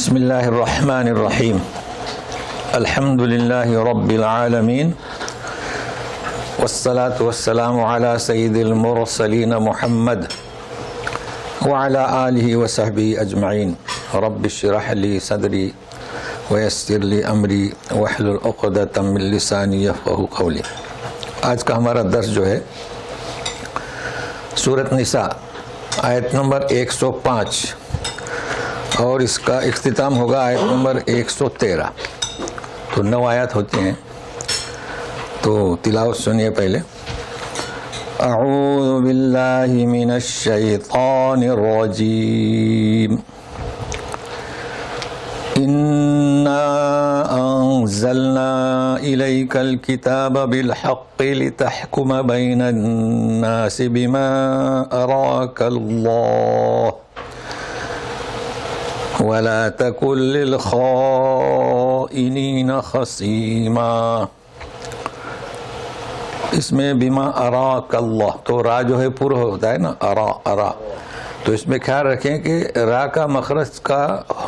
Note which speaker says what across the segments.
Speaker 1: بسم اللہ الرحمن الرحیم الحمد للہ رب العالمین والصلاة والسلام علی سید المرسلین محمد وعلی آلہ وصحبہ اجمعین رب اشرح لی صدری ویسر لی امری واحلل عقدۃ من لسانی یفقہوا قولی۔ آج کا ہمارا درس جو ہے سورۃ نساء آیت نمبر 105 اور اس کا اختتام ہوگا آیت نمبر 113۔ تو 9 آیات ہوتی ہیں، تو تلاوت سنیے پہلے۔ اعوذ باللہ من الشیطان الرجیم، انا انزلنا الیک الکتاب بالحق لتحکم بین الناس بما اراک اللہ وَلَا تَكُن لِّلْخَائِنِينَ خَصِيمًا۔ اس میں بما اراک اللہ، تو را جو ہے پر ہوتا ہے نا، ارا، تو اس میں خیال رکھیں کہ را کا مخرج کا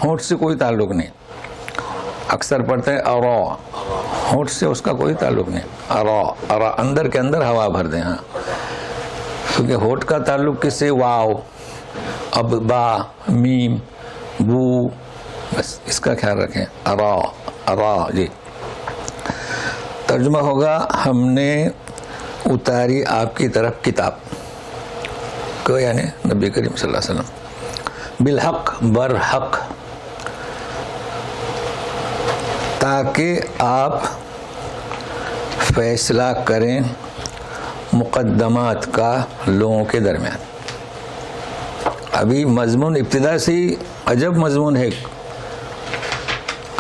Speaker 1: ہونٹ سے کوئی تعلق نہیں۔ اکثر پڑھتے ہیں ارا، ہونٹ سے اس کا کوئی تعلق نہیں۔ ارا اندر کے اندر ہوا بھر دیں، ہاں، کیونکہ ہونٹ کا تعلق کس سے؟ واو، اب با، میم، بو، بس اس کا خیال رکھیں۔ ارا جی ترجمہ ہوگا ہم نے اتاری آپ کی طرف کتاب کو، یعنی نبی کریم صلی اللہ علیہ وسلم، بالحق، برحق، تاکہ آپ فیصلہ کریں مقدمات کا لوگوں کے درمیان۔ ابھی مضمون ابتدا سے ہی عجب مضمون ہے۔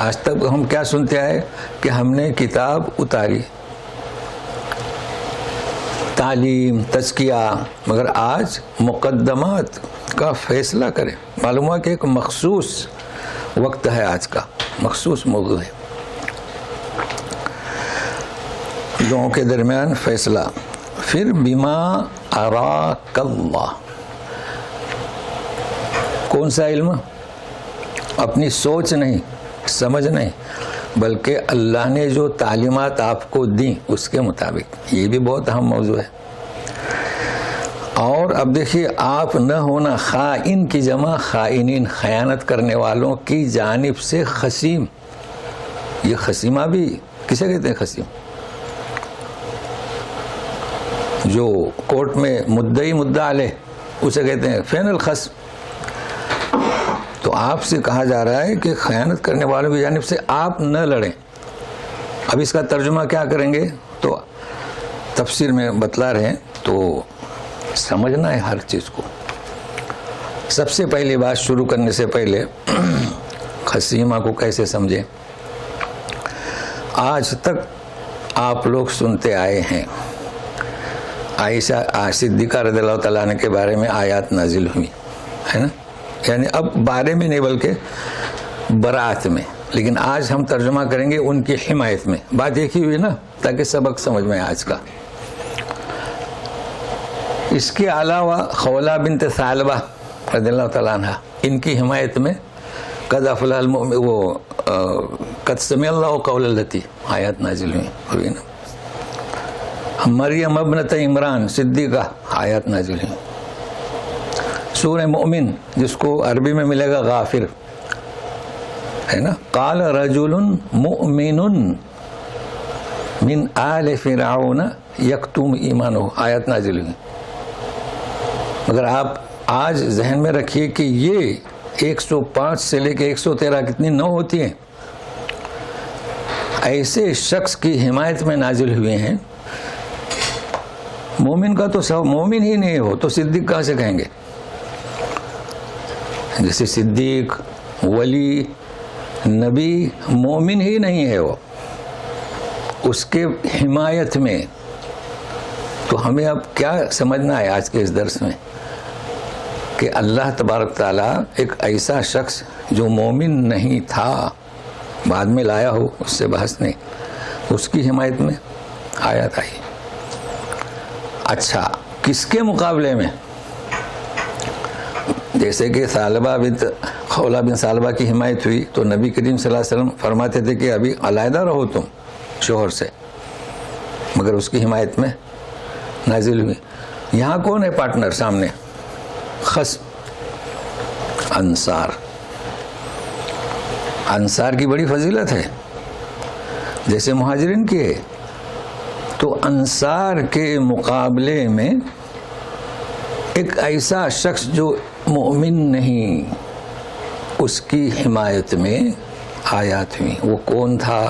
Speaker 1: آج تک ہم کیا سنتے آئے کہ ہم نے کتاب اتاری، تعلیم، تزکیہ، مگر آج مقدمات کا فیصلہ کریں۔ معلوم ہوا کہ ایک مخصوص وقت ہے، آج کا مخصوص موضوع ہے، لوگوں کے درمیان فیصلہ۔ پھر بما اراک اللہ، کون سا علم؟ اپنی سوچ نہیں، سمجھ نہیں، بلکہ اللہ نے جو تعلیمات آپ کو دیں اس کے مطابق۔ یہ بھی بہت اہم موضوع ہے۔ اور اب دیکھیے، آپ نہ ہونا، خائن کی جمع خائنین، خیانت کرنے والوں کی جانب سے خصیم۔ یہ خصیمہ بھی کسے کہتے ہیں؟ خصیم جو کورٹ میں مدعی مدعا علیہ، اسے کہتے ہیں فین الخصم۔ تو آپ سے کہا جا رہا ہے کہ خیانت کرنے والوں کی جانب سے آپ نہ لڑیں۔ اب اس کا ترجمہ کیا کریں گے؟ تو تفسیر میں بتلا رہے ہیں، تو سمجھنا ہے ہر چیز کو۔ سب سے پہلی بات شروع کرنے سے پہلے خصیمہ کو کیسے سمجھیں؟ آج تک آپ لوگ سنتے آئے ہیں، عائشہ صدیقہ رضی اللہ تعالیٰ عنہ کے بارے میں آیات نازل ہوئی ہے نا، یعنی اب بارے میں نہیں بلکہ برات میں، لیکن آج ہم ترجمہ کریں گے ان کی حمایت میں۔ بات ایک ہی ہوئی نا، تاکہ سبق سمجھ میں آج کا۔ اس کے علاوہ خولہ بنت ثعلبہ رضی اللہ تعالیٰ عنہ، ان کی حمایت میں قد افلح المؤمنون، وہ قد سمع اللہ قول التی آیات نازل ہوئی نا۔ مریم ابنت عمران صدیقہ آیات نازل ہوئی۔ سورہ مومن، جس کو عربی میں ملے گا غافر، ہے نا، قال رجل مؤمن من آل فرعون یکتم ایمانہ، آیات نازل ہوئی۔ مگر آپ آج ذہن میں رکھیے کہ یہ 105 سے لے کے 113 کتنی 9 ہوتی ہیں، ایسے شخص کی حمایت میں نازل ہوئے ہیں۔ مومن کا تو سب مومن ہی نہیں ہو تو صدیق کہاں سے کہیں گے؟ جیسے صدیق، ولی، نبی مومن ہی نہیں ہے، وہ اس کے حمایت میں۔ تو ہمیں اب کیا سمجھنا ہے آج کے اس درس میں کہ اللہ تبارک تعالیٰ ایک ایسا شخص جو مومن نہیں تھا، بعد میں لایا ہو، اس سے بحث نہیں، اس کی حمایت میں آیات آئی۔ اچھا، کس کے مقابلے میں؟ جیسے کہ ثعلبہ بنت خولہ بن ثعلبہ کی حمایت ہوئی تو نبی کریم صلی اللہ علیہ وسلم فرماتے تھے کہ ابھی علیحدہ رہو تم شوہر سے، مگر اس کی حمایت میں نازل ہوئی۔ یہاں کون ہے پارٹنر سامنے؟ خصم، انصار۔ انصار کی بڑی فضیلت ہے جیسے مہاجرین کی ہے، تو انصار کے مقابلے میں ایک ایسا شخص جو مومن نہیں، اس کی حمایت میں آیات ہوئی۔ وہ کون تھا؟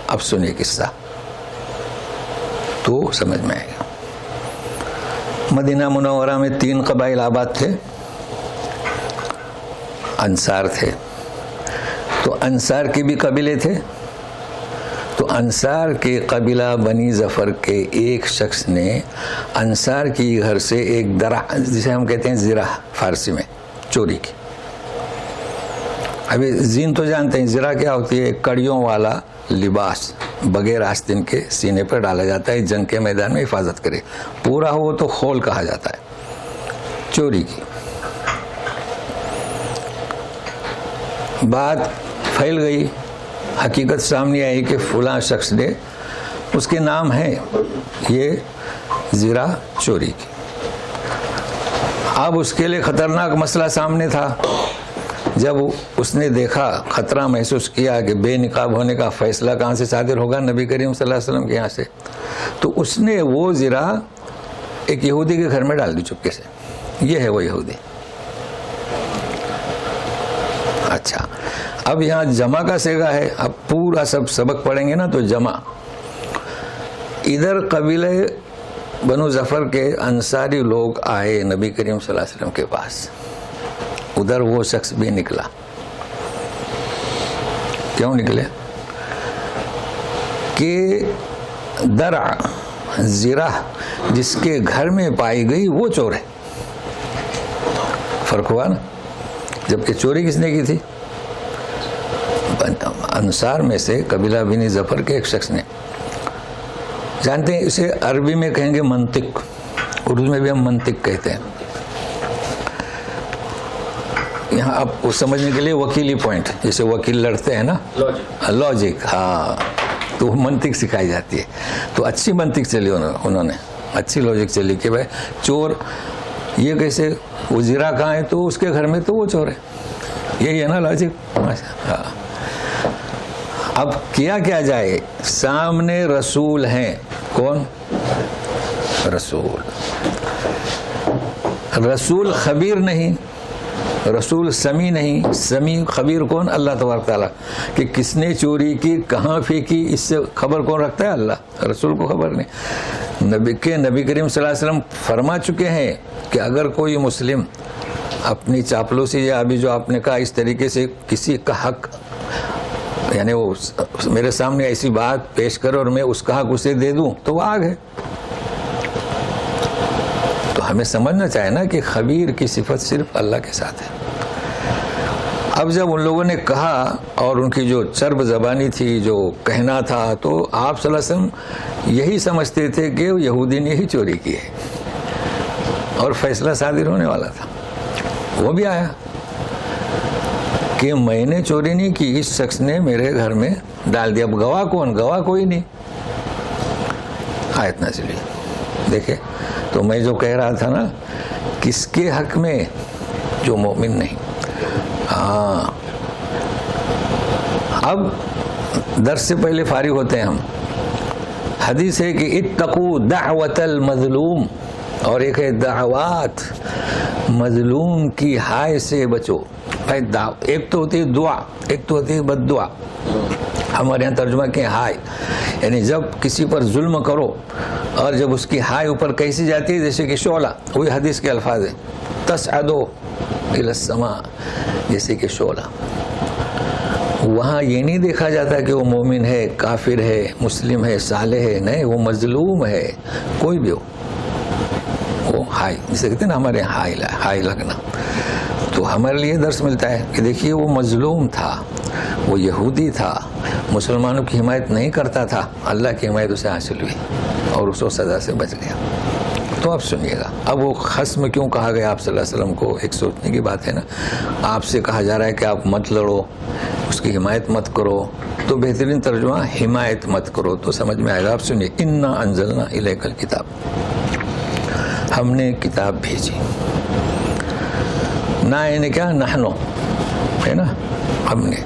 Speaker 1: اب سنیے قصہ تو سمجھ میں آئے گا۔ مدینہ منورہ میں 3 قبائل آباد تھے، انصار تھے، تو انصار کے بھی قبیلے تھے۔ تو انصار کے قبیلہ بنی ظفر کے ایک شخص نے انصار کی گھر سے ایک درع، جسے ہم کہتے ہیں زرہ فارسی میں، چوری کی۔ ابھی زین تو جانتے ہیں زرہ کیا ہوتی ہے؟ کڑیوں والا لباس بغیر آستین کے سینے پر ڈالا جاتا ہے، جنگ کے میدان میں حفاظت کرے، پورا ہو تو خول کہا جاتا ہے۔ چوری کی بات پھیل گئی، حقیقت سامنے آئی کہ فلاں شخص نے، اس کے نام ہے یہ زرہ چوری کی۔ اب اس کے لیے خطرناک مسئلہ سامنے تھا۔ جب اس نے دیکھا، خطرہ محسوس کیا کہ بے نقاب ہونے کا فیصلہ کہاں سے صادر ہوگا؟ نبی کریم صلی اللہ علیہ وسلم کے یہاں سے، تو اس نے وہ زرہ ایک یہودی کے گھر میں ڈال دی چپکے سے۔ یہ ہے وہ یہودی۔ اچھا، اب یہاں جمع کا صیغہ ہے، اب پورا سب سبق پڑھیں گے نا تو جمع۔ ادھر قبیلہ بنو ظفر کے انصاری لوگ آئے نبی کریم صلی اللہ علیہ وسلم کے پاس، ادھر وہ شخص بھی نکلا۔ کیوں نکلے؟ کہ درع زرہ جس کے گھر میں پائی گئی وہ چور ہے۔ فرق ہوا نا؟ جبکہ چوری کس نے کی تھی؟ انصار میں سے قبیلہ بنی ظفر کے ایک شخص نے۔ جانتے ہیں اسے عربی میں کہیں گے منطق، اردو میں بھی ہم منطق کہتے ہیں۔ یہاں آپ کو سمجھنے کے لیے وکیلی پوائنٹ، جیسے وکیل لڑتے ہیں نا، لاجک، ہاں، تو منطق سکھائی جاتی ہے۔ تو اچھی منطق چلی انہوں نے، اچھی لاجک چلی کہ بھائی چور یہ کیسے، وہ زرہ کہاں ہے تو اس کے گھر میں، تو وہ چور ہے، یہی ہے نا لاجک۔ ہاں، اب کیا جائے؟ سامنے رسول ہیں، کون؟ رسول۔ رسول خبیر نہیں، رسول سمیع نہیں۔ سمیع خبیر کون؟ اللہ تبارک تعالیٰ، کہ کس نے چوری کی، کہاں پھینکی، اس سے خبر کون رکھتا ہے؟ اللہ۔ رسول کو خبر نہیں۔ نبی کریم صلی اللہ علیہ وسلم فرما چکے ہیں کہ اگر کوئی مسلم اپنی چاپلوسی یا ابھی جو آپ نے کہا اس طریقے سے کسی کا حق، یعنی وہ میرے سامنے ایسی بات پیش کرے اور میں اس کا حق اسے دے دوں تو وہ آگ ہے۔ تو ہمیں سمجھنا چاہیے نا کہ خبیر کی صفت صرف اللہ کے ساتھ ہے۔ اب جب ان لوگوں نے کہا اور ان کی جو چرب زبانی تھی، جو کہنا تھا، تو آپ صلی اللہ علیہ وسلم یہی سمجھتے تھے کہ یہودی نے ہی چوری کی ہے اور فیصلہ صادر ہونے والا تھا۔ وہ بھی آیا کہ میں نے چوری نہیں کی، اس شخص نے میرے گھر میں ڈال دیا۔ اب گواہ کون؟ گواہ کوئی نہیں۔ آیت نازل ہوئی، دیکھیں تو میں جو کہہ رہا تھا نا، کس کے حق میں؟ جو مومن نہیں۔ ہاں، اب درس سے پہلے فارغ ہوتے ہیں ہم۔ حدیث ہے کہ اتقوا دعوت المظلوم، اور ایک ہے دعوات، مظلوم کی ہائے سے بچو۔ بھائی ایک تو ہوتی ہے دعا، ایک تو ہوتی ہے بد دعا۔ ہمارے یہاں ترجمہ کے ہائے، یعنی جب کسی پر ظلم کرو اور جب اس کی ہائے اوپر کیسی جاتی ہے، جیسے کہ شعلہ، وہی حدیث کے الفاظ ہیں، تصعدو الی السماء، جیسے کہ شعلہ۔ وہاں یہ نہیں دیکھا جاتا کہ وہ مومن ہے، کافر ہے، مسلم ہے، صالح ہے، نہیں، وہ مظلوم ہے، کوئی بھی ہو، وہ ہائی، جسے کہتے ہیں نا ہمارے ہائی لگنا۔ تو ہمارے لیے درس ملتا ہے کہ دیکھیے وہ مظلوم تھا، وہ یہودی تھا، مسلمانوں کی حمایت نہیں کرتا تھا، اللہ کی حمایت اسے حاصل ہوئی اور اس کو سزا سے بچ گیا۔ تو اب سنیے گا۔ اب وہ خصم کیوں کہا گیا آپ صلی اللہ علیہ وسلم کو؟ ایک سوچنے کی بات ہے نا. آپ سے کہا جا رہا ہے کہ آپ مت لڑو، اس کی حمایت مت کرو، تو بہترین ترجمہ حمایت مت کرو تو سمجھ میں آئے گا. آپ سنیے، انا انزلنا الیک الکتاب، ہم نے کتاب بھیجی. نہ یعنی کیا؟ نحنو ہے نا، ہم نے.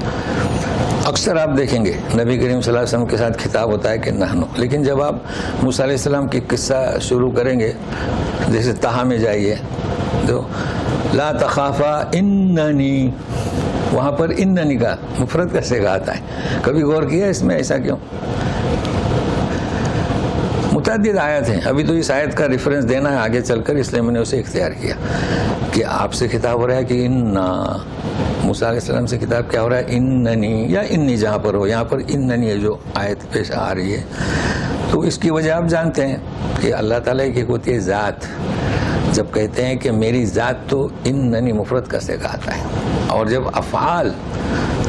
Speaker 1: اکثر آپ دیکھیں گے نبی کریم صلی اللہ علیہ وسلم کے ساتھ خطاب ہوتا ہے کہ نحنو، لیکن جب آپ موسیٰ علیہ السلام کی قصہ شروع کریں گے، جیسے طٰہٰ میں جائیے جو لا تخافا اننی، وہاں پر اننی کا مفرد کیسے کا آتا ہے؟ کبھی غور کیا اس میں ایسا کیوں؟ متعدد آیت ہیں، ابھی تو اس آیت کا ریفرنس دینا ہے آگے چل کر، اس لیے میں نے اسے اختیار کیا کہ آپ سے خطاب ہو رہا ہے کہ انا، موسیٰ علیہ السلام سے خطاب کیا ہو رہا ہے؟ اننی یا انی، جہاں پر ہو، یہاں پر اننی ہے جو آیت پیش آ رہی ہے. تو اس کی وجہ آپ جانتے ہیں کہ اللہ تعالیٰ کی ہوتی ہے ذات. جب کہتے ہیں کہ میری ذات، تو اننی مفرد کیسے کا آتا ہے؟ اور جب افعال،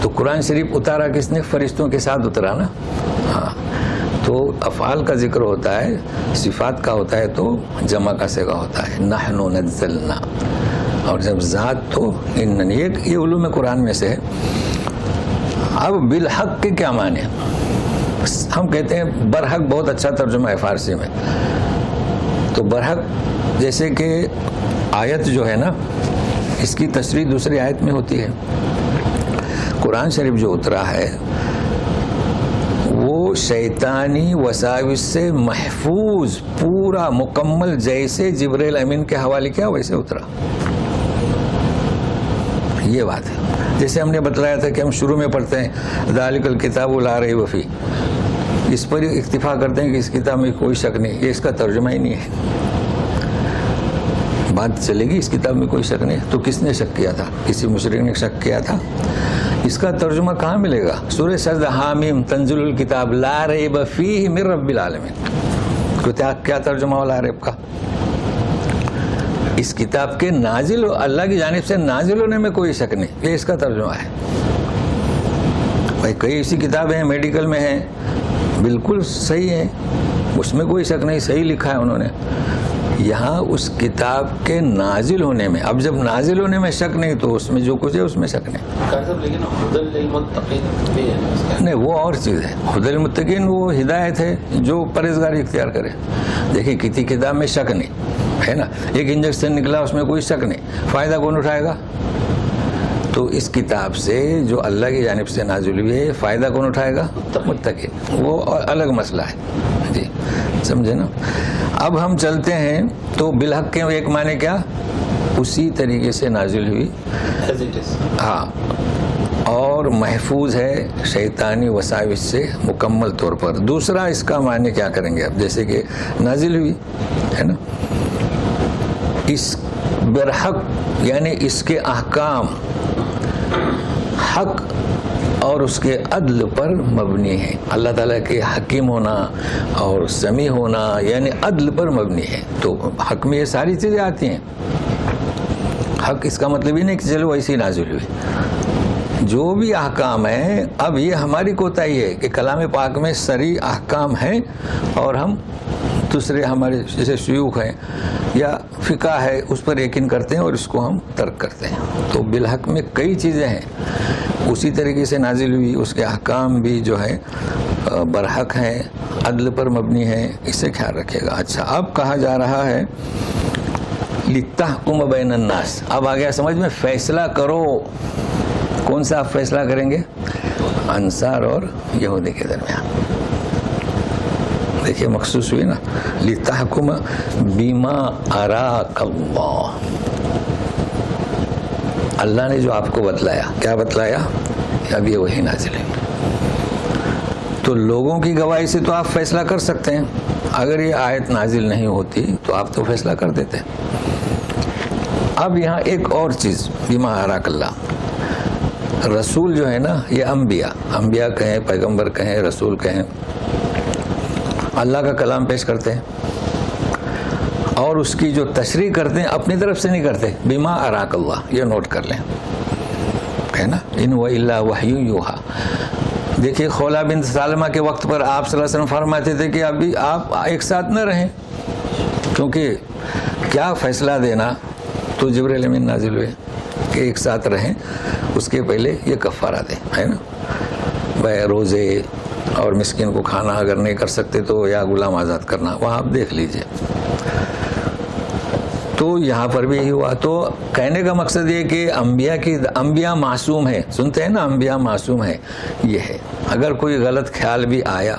Speaker 1: تو قرآن شریف اتارا کس نے؟ فرشتوں کے ساتھ اترا نا. ہاں، تو افعال کا ذکر ہوتا ہے، صفات کا ہوتا ہے تو جمع کا صیغہ ہوتا ہے، نحن نزلنا. اور جب ذات تو اننی. یہ علوم قرآن میں سے ہے. اب بالحق کے کیا معنی؟ ہم کہتے ہیں برحق بہت اچھا ترجمہ ہے فارسی میں. تو برحق جیسے کہ آیت جو ہے نا، اس کی تشریح دوسری آیت میں ہوتی ہے. قرآن شریف جو اترا ہے وہ شیطانی وساوس سے محفوظ، پورا مکمل، جیسے جبرائیل امین کے حوالے کیا ویسے اترا. یہ بات ہے. جیسے ہم نے بتلایا تھا کہ ہم شروع میں پڑھتے ہیں ذالک الکتاب لا ریب فیہ، اس پر اکتفا کرتے ہیں کہ اس کتاب میں کوئی شک نہیں. یہ اس کا ترجمہ ہی نہیں ہے. بات چلے گی اس کتاب میں کوئی شک نہیں. تو کس نے شک کیا تھا؟ کسی مشرک نے شک کیا تھا. اس کا ترجمہ کہاں ملے گا؟ سورہ سجدہ، حامیم تنزل الکتاب لا ریب فیہ من رب العالمین. کیا ترجمہ ہو لا ریب کا؟ اس کتاب کے نازل، اللہ کی جانب سے نازل ہونے میں کوئی شک نہیں. یہ اس کا ترجمہ ہے. بھائی کئی ایسی کتابیں ہیں میڈیکل میں ہیں، بالکل صحیح ہیں، اس میں کوئی شک نہیں، صحیح لکھا ہے انہوں نے. یہاں اس کتاب کے نازل ہونے میں، اب جب نازل ہونے میں شک نہیں تو اس میں جو کچھ ہے اس میں شک نہیں. نہیں، وہ اور چیز ہے. ہدی للمتقین وہ ہدایت ہے جو پرہیزگاری اختیار کرے. دیکھیں کسی کتاب میں شک نہیں ہے نا، ایک انجیکشن نکلا اس میں کوئی شک نہیں، فائدہ کون اٹھائے گا؟ تو اس کتاب سے جو اللہ کی جانب سے نازل ہوئی ہے، فائدہ کون اٹھائے گا؟ متقی. وہ الگ مسئلہ ہے. جی سمجھے نا. اب ہم چلتے ہیں تو بالحق کے ایک معنی کیا؟ اسی طریقے سے نازل ہوئی، ہاں، اور محفوظ ہے شیطانی وساوس سے مکمل طور پر. دوسرا اس کا معنی کیا کریں گے اب؟ جیسے کہ نازل ہوئی ہے نا، اس برحق یعنی اس کے احکام حق اور اس کے عدل پر مبنی ہے. اللہ تعالیٰ کے حکیم ہونا اور سمیع ہونا یعنی عدل پر مبنی ہے. تو حق میں یہ ساری چیزیں آتی ہیں. حق اس کا مطلب ہی نہیں کہ چلو ایسی نازل ہوئی. جو بھی احکام ہیں، اب یہ ہماری کوتاہی ہے کہ کلام پاک میں صریح احکام ہیں اور ہم دوسرے ہمارے جیسے شیوخ ہیں یا فقہ ہے اس پر یقین کرتے ہیں اور اس کو ہم ترک کرتے ہیں. تو بالحق میں کئی چیزیں ہیں اسی طریقے سے نازل ہوئی. اس کے احکام بھی جو ہے برحق ہیں، عدل پر مبنی ہیں. اس سے خیال رکھے گا. اچھا، اب کہا جا رہا ہے لِتَحْكُمَ بَيْنَ النَّاسِ. اب آ گیا سمجھ میں، فیصلہ کرو. کون سا آپ فیصلہ کریں گے؟ انصار اور یہودی کے درمیان. دیکھیے مخصوص ہوئی نا، لِتَحْكُمَ بِمَا أَرَاكَ اللَّهُ. اللہ نے جو آپ کو بتلایا، کیا بتلایا؟ اب یہ وہی نازل ہے. تو لوگوں کی گواہی سے تو آپ فیصلہ کر سکتے ہیں. اگر یہ آیت نازل نہیں ہوتی تو آپ تو فیصلہ کر دیتے. اب یہاں ایک اور چیز، بما اراک اللہ. رسول جو ہے نا، یہ انبیاء کہیں، پیغمبر کہیں، رسول کہیں، اللہ کا کلام پیش کرتے ہیں اور اس کی جو تشریح کرتے ہیں اپنی طرف سے نہیں کرتے. بما اراک اللہ، یہ نوٹ کر لیں، ہے نا. ان وَإِلَّا وَحْيٌ يُوحَىٰ. دیکھیے خولہ بنت سالمہ کے وقت پر آپ صلی اللہ علیہ وسلم فرماتے تھے کہ ابھی آپ ایک ساتھ نہ رہیں، کیونکہ کیا فیصلہ دینا، تو جبرائیل امین نازل ہوئے کہ ایک ساتھ رہیں، اس کے پہلے یہ کفارہ دیں، ہے نا، بھائی روزے اور مسکین کو کھانا اگر نہیں کر سکتے تو یا غلام آزاد کرنا، وہاں آپ دیکھ لیجئے۔ تو یہاں پر بھی یہی ہوا۔ تو کہنے کا مقصد یہ کہ انبیاء معصوم ہیں، سنتے ہیں نا، انبیاء معصوم ہیں، یہ ہے۔ اگر کوئی غلط خیال بھی آیا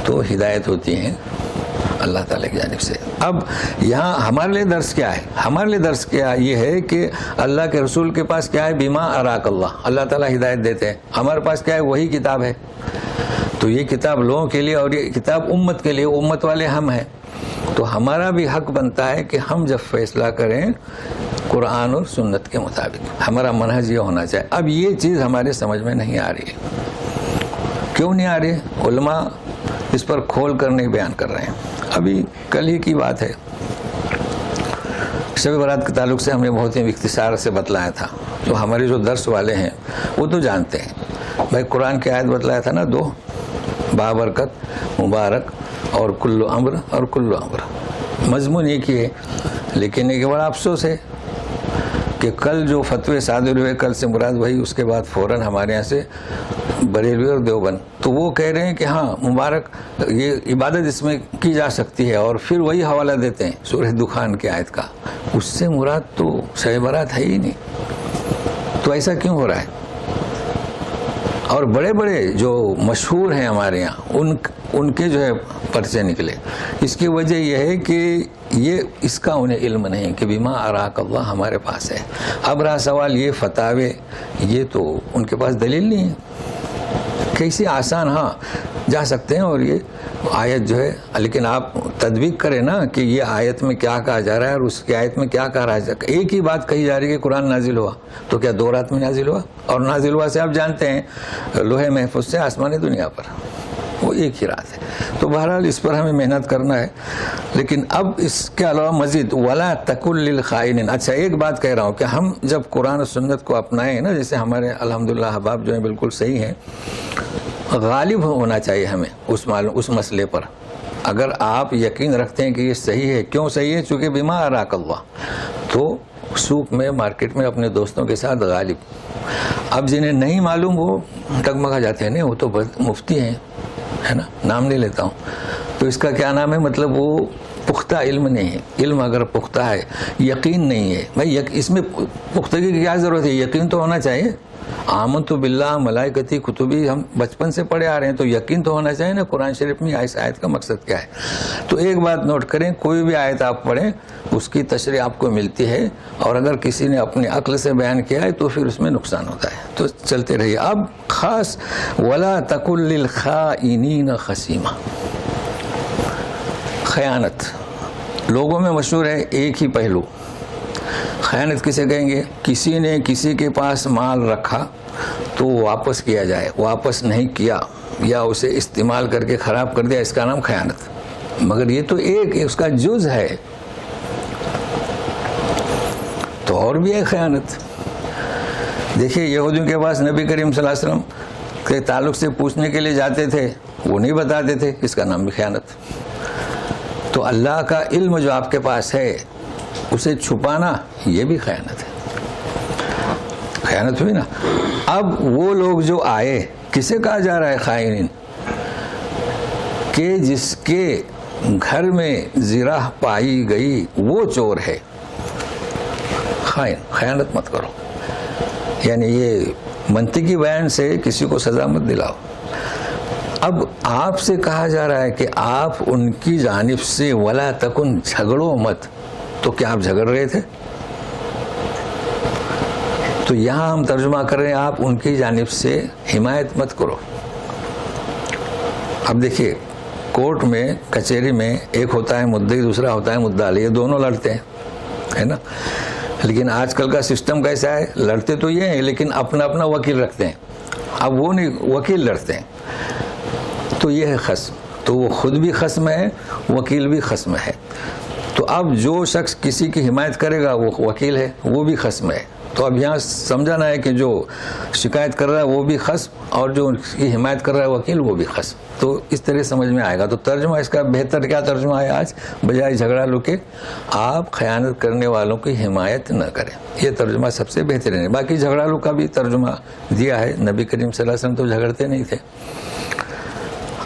Speaker 1: تو ہدایت ہوتی ہیں اللہ تعالیٰ کی جانب سے۔ اب یہاں ہمارے لیے درس کیا ہے؟ ہمارے لیے درس کیا یہ ہے کہ اللہ کے رسول کے پاس کیا ہے؟ بما اراک اللہ، اللہ تعالیٰ ہدایت دیتے ہیں۔ ہمارے پاس کیا ہے؟ وہی کتاب ہے۔ تو یہ کتاب لوگوں کے لیے اور یہ کتاب امت کے لیے، امت والے ہم ہیں، تو ہمارا بھی حق بنتا ہے کہ ہم جب فیصلہ کریں قرآن اور سنت کے مطابق، ہمارا منہج یہ ہونا چاہیے۔ اب یہ چیز ہمارے سمجھ میں نہیں آ رہی ہے۔ کیوں نہیں آ رہی؟ علماء اس پر کھول کر نہیں بیان کر رہے ہیں۔ ابھی کل ہی کی بات ہے، شب برات کے تعلق سے ہم نے بہت ہی اختصار سے بتلایا تھا، تو ہمارے جو درس والے ہیں وہ تو جانتے ہیں۔ بھائی قرآن کی آیت بتلایا تھا نا، 2 بابرکت مبارک اور کلو امر اور کلو امر، مضمون ایک ہی ہے، لیکن ایک بڑا افسوس ہے کہ کل جو فتوے صادر ہوئے، کل سے مراد وہی، اس کے بعد فوراً ہمارے یہاں سے بریلوی اور دیوبند، تو وہ کہہ رہے ہیں کہ ہاں مبارک، یہ عبادت اس میں کی جا سکتی ہے، اور پھر وہی حوالہ دیتے ہیں سورہ دخان کی آیت کا۔ اس سے مراد تو شب برات ہے ہی نہیں۔ تو ایسا کیوں ہو رہا ہے؟ اور بڑے بڑے جو مشہور ہیں ہمارے یہاں، ان کے جو ہے پرچے نکلے۔ اس کی وجہ یہ ہے کہ یہ اس کا انہیں علم نہیں کہ بما اراک اللہ ہمارے پاس ہے۔ اب رہا سوال یہ فتاوے، یہ تو ان کے پاس دلیل نہیں ہے۔ کیسے آسان، ہاں جا سکتے ہیں، اور یہ آیت جو ہے، لیکن آپ تدبیق کریں نا کہ یہ آیت میں کیا کہا جا رہا ہے اور اس کی آیت میں کیا کہا رہا ہے۔ ایک ہی بات کہی جا رہی ہے کہ قرآن نازل ہوا، تو کیا 2 رات میں نازل ہوا؟ اور نازل ہوا سے آپ جانتے ہیں لوح محفوظ سے آسمانی دنیا پر، وہ ایک ہی رات ہے۔ تو بہرحال اس پر ہمیں محنت کرنا ہے، لیکن اب اس کے علاوہ مزید ولا تکن للخائنین۔ اچھا ایک بات کہہ رہا ہوں کہ ہم جب قرآن و سنت کو اپنائیں نا، جیسے ہمارے الحمدللہ احباب جو ہیں بالکل صحیح ہیں، غالب ہونا چاہیے ہمیں اس مسئلے پر۔ اگر آپ یقین رکھتے ہیں کہ یہ صحیح ہے، کیوں صحیح ہے؟ چونکہ بما اراک اللہ، تو سوق میں، مارکیٹ میں اپنے دوستوں کے ساتھ غالب۔ اب جنہیں نہیں معلوم وہ ڈگمگا جاتے ہیں، نہیں وہ تو مفتی ہیں، ہے نا، نام نہیں لیتا ہوں، تو اس کا کیا نام ہے؟ مطلب وہ پختہ علم نہیں ہے۔ علم اگر پختہ ہے، یقین نہیں ہے، بھائی اس میں پختگی کی کیا ضرورت ہے؟ یقین تو ہونا چاہیے۔ آمنت باللہ ملائکتی کتبی ہم بچپن سے پڑھے آ رہے ہیں، تو یقین تو ہونا چاہیے نا قرآن شریف میں اس آیت کا مقصد کیا ہے۔ تو ایک بات نوٹ کریں، کوئی بھی آیت آپ پڑھیں اس کی تشریح آپ کو ملتی ہے، اور اگر کسی نے اپنی عقل سے بیان کیا ہے تو پھر اس میں نقصان ہوتا ہے۔ تو چلتے رہیے۔ اب خاص ولا تکن للخائنین خصیما، خیانت لوگوں میں مشہور ہے، ایک ہی پہلو۔ خیانت کسے کہیں گے؟ کسی نے کسی کے پاس مال رکھا تو واپس کیا جائے، واپس نہیں کیا یا اسے استعمال کر کے خراب کر دیا، اس کا نام خیانت۔ مگر یہ تو ایک اس کا جز ہے، تو اور بھی ہے خیانت۔ دیکھیے یہودیوں کے پاس نبی کریم صلی اللہ علیہ وسلم کے تعلق سے پوچھنے کے لیے جاتے تھے، وہ نہیں بتاتے تھے، اس کا نام بھی خیانت۔ تو اللہ کا علم جو آپ کے پاس ہے اسے چھپانا، یہ بھی خیانت ہے، خیانت ہوئی نا۔ اب وہ لوگ جو آئے، کسے کہا جا رہا ہے خائنین؟ کہ جس کے گھر میں زرہ پائی گئی وہ چور ہے۔ خیانت مت کرو، یعنی یہ منطقی بیان سے کسی کو سزا مت دلاؤ۔ اب آپ سے کہا جا رہا ہے کہ آپ ان کی جانب سے ولا تکن، جھگڑو مت، تو کیا آپ جھگڑ رہے تھے؟ تو یہاں ہم ترجمہ کر رہے ہیں آپ ان کی جانب سے حمایت مت کرو۔ اب دیکھیے کورٹ میں، کچہری میں ایک ہوتا ہے مدعی، دوسرا ہوتا ہے مدعا علیہ، یہ دونوں لڑتے ہیں، ہے نا۔ لیکن آج کل کا سسٹم کیسا ہے؟ لڑتے تو یہ ہیں لیکن اپنا اپنا وکیل رکھتے ہیں۔ اب وہ نہیں، وکیل لڑتے ہیں، تو یہ ہے خصم، تو وہ خود بھی خصم ہے، وکیل بھی خصم ہے۔ تو اب جو شخص کسی کی حمایت کرے گا وہ وکیل ہے، وہ بھی خصم ہے، تو اب یہاں سمجھانا ہے کہ جو شکایت کر رہا ہے وہ بھی خصم اور جو اس کی حمایت کر رہا ہے وکیل وہ بھی خصم. تو اس طرح سمجھ میں آئے گا. تو ترجمہ اس کا بہتر کیا ترجمہ ہے آج, بجائے جھگڑا لو کے آپ خیانت کرنے والوں کی حمایت نہ کریں. یہ ترجمہ سب سے بہترین ہے. باقی جھگڑا لو کا بھی ترجمہ دیا ہے. نبی کریم صلی اللہ علیہ وسلم تو جھگڑتے نہیں تھے.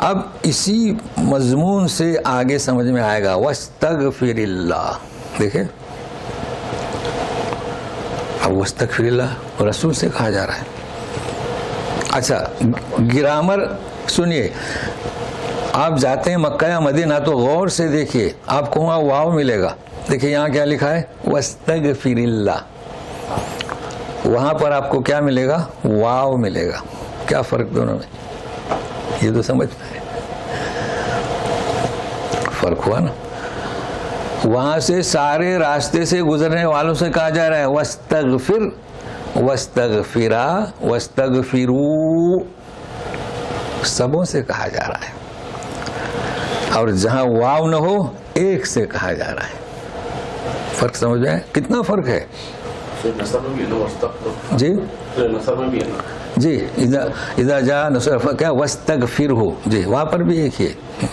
Speaker 1: اب اسی مضمون سے آگے سمجھ میں آئے گا وَاسْتَغْفِرِ اللَّهِ. دیکھیں اب وَاسْتَغْفِرِ اللَّهِ رسول سے کہا جا رہا ہے. اچھا گرامر سنیے, آپ جاتے ہیں مکہ یا مدینہ تو غور سے دیکھیے, آپ کو وہاں واو ملے گا. دیکھیے یہاں کیا لکھا ہے وَاسْتَغْفِرِ اللَّهِ, وہاں پر آپ کو کیا ملے گا واو ملے گا. کیا فرق دونوں میں, یہ تو سمجھ میں فرق ہوا نا. وہاں سے سارے راستے سے گزرنے والوں سے کہا جا رہا ہے وَاسْتَغْفِرْ وَاسْتَغْفِرَا وَاسْتَغْفِرُوا, سبوں سے کہا جا رہا ہے. اور جہاں واو نہ ہو ایک سے کہا جا رہا ہے. فرق سمجھ میں ہے, کتنا فرق ہے جی جی. اذا جاء نصر کیا واستغفرہ, جی وہاں پر بھی ایک ہی ہے.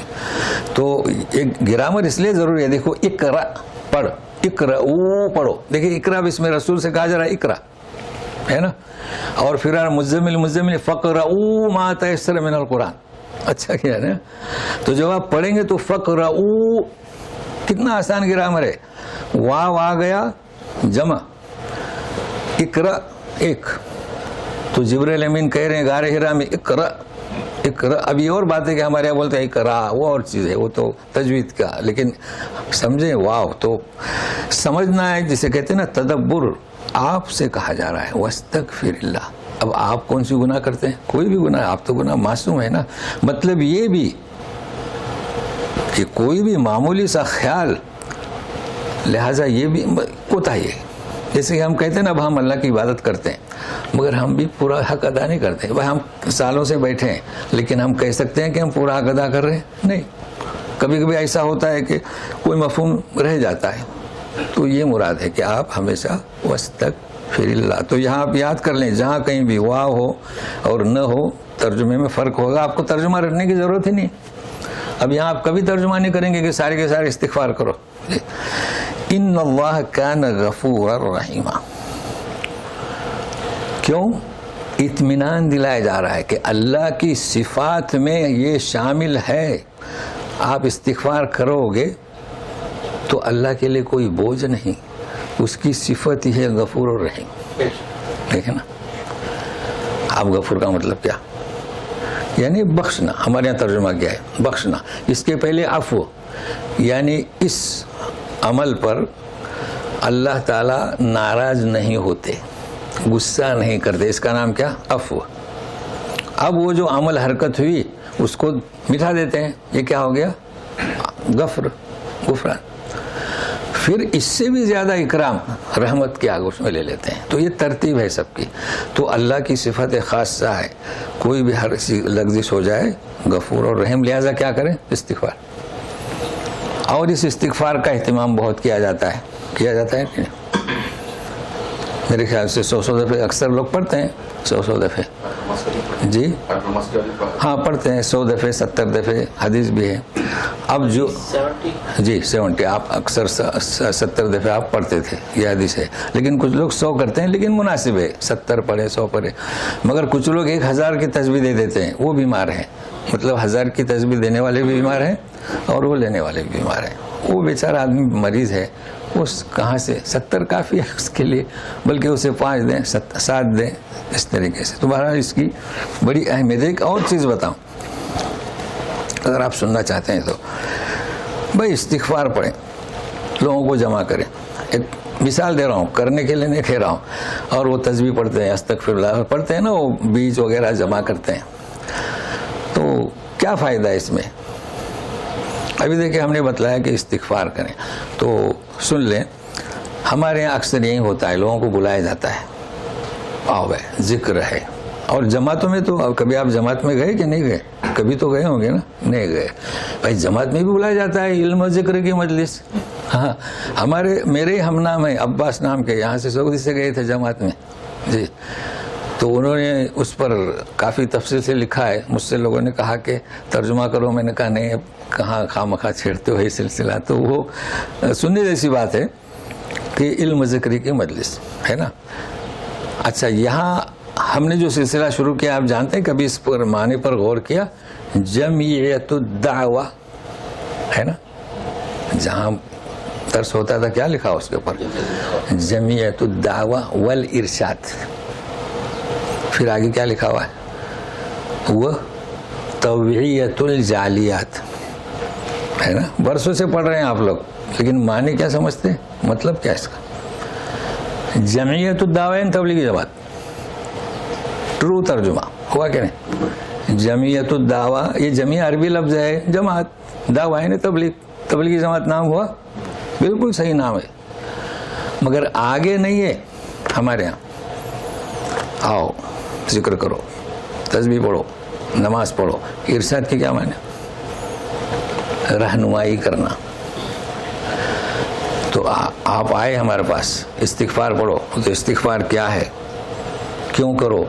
Speaker 1: تو ایک گرامر اس لیے ضروری ہے. دیکھو اقرا پڑھ, اقرؤ پڑھو. دیکھیے اقرا بھی اس میں رسول سے کہا جا رہا ہے اقرا ہے نا. اور پھر مزمل فقرؤ ما تیسر من القرآن. اچھا کیا نا. تو جب آپ پڑھیں گے تو فقرؤ کتنا آسان گرامر ہے. واو آ گیا جمع, اقرا ایک. تو جبرائیل امین کہہ رہے ہیں غار حرا میں اقرا اقرا. اب یہ اور بات ہے کہ ہمارے یہاں بولتے ہیں اقرا, وہ اور چیز ہے, وہ تو تجوید کا. لیکن سمجھیں واو تو سمجھنا ہے, جسے کہتے ہیں نا تدبر. آپ سے کہا جا رہا ہے واستغفر اللہ. اب آپ کون سی گناہ کرتے ہیں, کوئی بھی گناہ, آپ تو گناہ معصوم ہے نا. مطلب یہ بھی کہ کوئی بھی معمولی سا خیال, لہٰذا یہ بھی کوتاہی ہے. جیسے کہ ہم کہتے ہیں نا اب ہم اللہ کی عبادت کرتے ہیں مگر ہم بھی پورا حق ادا نہیں کرتے. بھائی ہم سالوں سے بیٹھے ہیں لیکن ہم کہہ سکتے ہیں کہ ہم پورا حق ادا کر رہے ہیں نہیں. کبھی کبھی ایسا ہوتا ہے کہ کوئی مفہوم رہ جاتا ہے. تو یہ مراد ہے کہ آپ ہمیشہ واستغفر اللہ. تو یہاں آپ یاد کر لیں, جہاں کہیں بھی واو ہو اور نہ ہو ترجمے میں فرق ہوگا. آپ کو ترجمہ رکھنے کی ضرورت ہی نہیں. اب یہاں آپ کبھی ترجمہ نہیں کریں گے کہ سارے کے سارے استغفار کرو. ان اللہ کان غفورا رحیما. کیوں اطمینان دلایا جا رہا ہے کہ اللہ کی صفات میں یہ شامل ہے. آپ استغفار کرو گے تو اللہ کے لیے کوئی بوجھ نہیں, اس کی صفت ہی ہے غفور اور رحیم. دیکھیں نا, آپ غفور کا مطلب کیا, یعنی بخشنا. ہمارے یہاں ترجمہ کیا ہے بخشنا. اس کے پہلے عفو, یعنی اس عمل پر اللہ تعالیٰ ناراض نہیں ہوتے, غصہ نہیں کرتے. اس کا نام کیا عفو. اب وہ جو عمل حرکت ہوئی اس کو مٹھا دیتے ہیں, یہ کیا ہو گیا غفران. پھر اس سے بھی زیادہ اکرام رحمت کے آگوش میں لے لیتے ہیں. تو یہ ترتیب ہے سب کی. تو اللہ کی صفت خاصہ ہے, کوئی بھی ہر لغزش ہو جائے غفور اور رحیم. لہٰذا کیا کریں استغفار. اور اس استغفار کا اہتمام بہت کیا جاتا ہے کہ نہیں. میرے خیال سے 100 دفعے اکثر لوگ پڑھتے ہیں. 100 دفعے جی ہاں پڑھتے ہیں, 100 دفعے 70 دفعے حدیث بھی ہے. اب جو جی 70 آپ اکثر 70 دفعے آپ پڑھتے تھے, یہ حدیث ہے. لیکن کچھ لوگ 100 کرتے ہیں, لیکن مناسب ہے 70 پڑھے 100 پڑھے. مگر کچھ لوگ 1000 کی تسبیح دے دیتے ہیں, وہ بیمار ہیں. مطلب 1000 کی تسبیح دینے والے بھی بیمار ہیں اور وہ لینے والے بھی بیمار ہیں. وہ بیچارہ آدمی مریض ہے, اس کہاں سے 70 کافی ہے اس کے لیے, بلکہ اسے 5 دیں 7 دیں اس طریقے سے. تو بہرحال اس کی بڑی اہمیت ہے. ایک اور چیز بتاؤں اگر آپ سننا چاہتے ہیں تو, بھائی استغفار پڑھیں, لوگوں کو جمع کریں. ایک مثال دے رہا ہوں, کرنے کے لیے نہیں کہہ رہا ہوں. اور وہ تسبیح پڑھتے ہیں, استغفر اللہ پڑھتے ہیں نا, وہ بیج وغیرہ جمع کرتے ہیں. تو کیا فائدہ ہے اس میں؟ ابھی دیکھیں ہم نے بتلایا کہ استغفار کریں. تو سن لیں, ہمارے یہاں اکثر یہی ہوتا ہے, لوگوں کو بلایا جاتا ہے, آؤ بھائی ذکر ہے. اور جماعتوں میں تو کبھی آپ جماعت میں گئے کہ نہیں گئے؟ کبھی تو گئے ہوں گے نا, نہیں گئے. بھائی جماعت میں بھی بلایا جاتا ہے, علم و ذکر کی مجلس ہاں میرے ہی ہم نام ہیں عباس نام کے, یہاں سے سعودی سے گئے تھے جماعت میں جی. تو انہوں نے اس پر کافی تفصیل سے لکھا ہے. مجھ سے لوگوں نے کہا کہ ترجمہ کرو, میں نے کہا نہیں, اب کہاں خواہ چھیڑتے ہو یہ سلسلہ. تو وہ سننے جیسی بات ہے کہ علم ذکری کی مجلس ہے نا. اچھا, یہاں ہم نے جو سلسلہ شروع کیا آپ جانتے ہیں, کبھی اس پر معنی پر غور کیا؟ جمعیت الدعوہ ہے نا, جہاں درس ہوتا تھا کیا لکھا اس کے اوپر؟ جمعیت الدعوہ والارشاد. پھر آگے کیا لکھا ہوا ہے؟ وہ توعیت الجالیات ہے نا. برسوں سے پڑھ رہے ہیں آپ لوگ, لیکن معنی کیا سمجھتے ہیں, مطلب کیا اس کا؟ جمعیت الدعوہ یعنی تبلیغی جماعت, ٹرو ترجمہ ہوا کہ نہیں؟ جمعیت الدعوہ یہ جمعیہ عربی لفظ ہے, جماعت, دعوہ یعنی تبلیغ, تبلیغی جماعت نام ہوا, بالکل صحیح نام ہے, مگر آگے نہیں ہے ہمارے یہاں. آؤ ذکر کرو, تسبیح پڑھو, نماز پڑھو. ارشاد کی کیا معنی؟ رہنمائی کرنا. تو آپ آئے ہمارے پاس, استغفار پڑھو. تو استغفار کیا ہے, کیوں کرو؟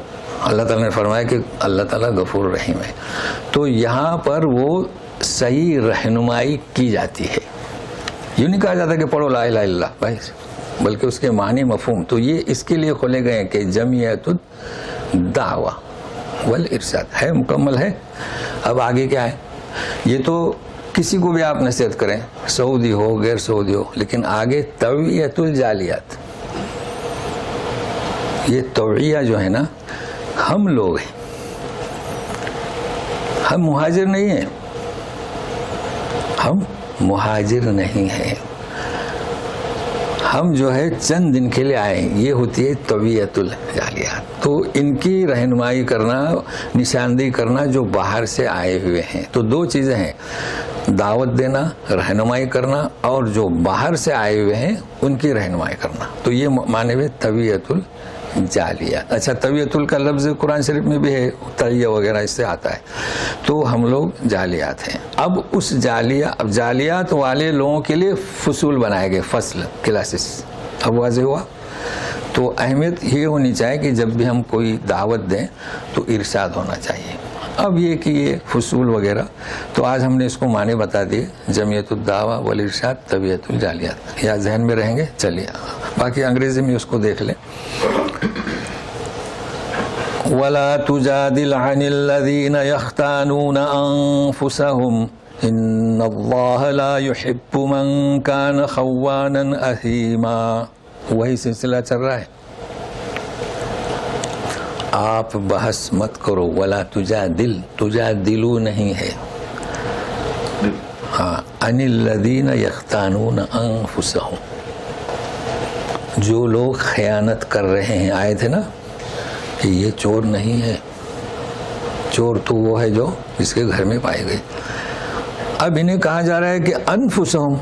Speaker 1: اللہ تعالیٰ نے فرمایا کہ اللہ تعالیٰ غفور رحیم ہے. تو یہاں پر وہ صحیح رہنمائی کی جاتی ہے. یوں نہیں کہا جاتا کہ پڑھو لا الہ الا اللہ بھائی, بلکہ اس کے معنی مفہوم. تو یہ اس کے لیے کھولے گئے کہ جمعیت الدعوہ والارشاد ہے, مکمل ہے. اب آگے کیا ہے؟ یہ تو کسی کو بھی آپ نصیحت کریں, سعودی ہو غیر سعودی ہو, لیکن آگے توعیت الجالیات. یہ توعیہ جو ہے نا, ہم لوگ ہیں, ہم مہاجر نہیں ہیں, ہم مہاجر نہیں ہیں, ہم جو ہے چند دن کے لیے آئے ہیں. یہ ہوتی ہے توعیت الجالیات. تو ان کی رہنمائی کرنا, نشاندہی کرنا جو باہر سے آئے ہوئے ہیں. تو دو چیزیں ہیں, دعوت دینا, رہنمائی کرنا, اور جو باہر سے آئے ہوئے ہیں ان کی رہنمائی کرنا. تو یہ معنی میں توعیت الجالیات. اچھا, توعیت کا لفظ قرآن شریف میں بھی ہے, طیہ وغیرہ اس سے آتا ہے. تو ہم لوگ جالیات ہیں. اب اس جالیات والے لوگوں کے لیے فصول بنائے گئے, فصل, کلاسز. اب واضح ہوا. تو اہمیت یہ ہونی چاہیے کہ جب بھی ہم کوئی دعوت دیں تو ارشاد ہونا چاہیے. اب یہ کہ یہ فصول وغیرہ, تو آج ہم نے اس کو معنی بتا دیے, جمعیت الدعوہ والارشاد, طبیعت الجالیات. یا ذہن میں رہیں گے. چلیے باقی انگریزی میں اس کو دیکھ لیں. وَلَا تُجَادِلْ عَنِ الَّذِينَ يَخْتَانُونَ أَنفُسَهُمْ إِنَّ اللَّهَ لَا يُحِبُّ مَنْ كَانَ خَوَّانًا أَثِيمًا. وہی سلسلہ چل رہا ہے. آپ بحث مت کرو. ولا تجادل, تجادلو نہیں ہے, ہاں, عن الذین یختانون انفسہم, جو لوگ خیانت کر رہے ہیں. آئے تھے نا کہ یہ چور نہیں ہے, چور تو وہ ہے جو جس کے گھر میں پائے گئے. اب انہیں کہا جا رہا ہے کہ انفسہم,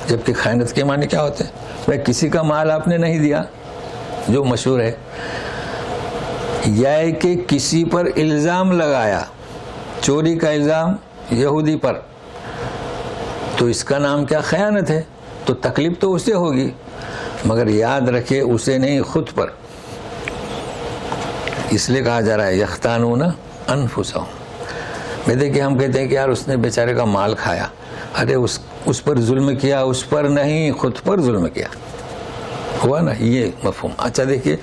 Speaker 1: جبکہ خیانت کے معنی کیا ہوتے ہیں؟ بھائی کسی کا مال آپ نے نہیں دیا, جو مشہور ہے, یا کہ کسی پر الزام لگایا, چوری کا الزام یہودی پر, تو اس کا نام کیا؟ خیانت ہے. تو تکلیف تو اسے ہوگی, مگر یاد رکھے اسے نہیں, خود پر. اس لیے کہا جا رہا ہے یختانون انفسہم. میں دیکھیں ہم کہتے ہیں کہ یار اس نے بیچارے کا مال کھایا, ارے اس پر ظلم کیا, اس پر نہیں, خود پر ظلم کیا. ہوا نا یہ مفہوم. اچھا دیکھیے,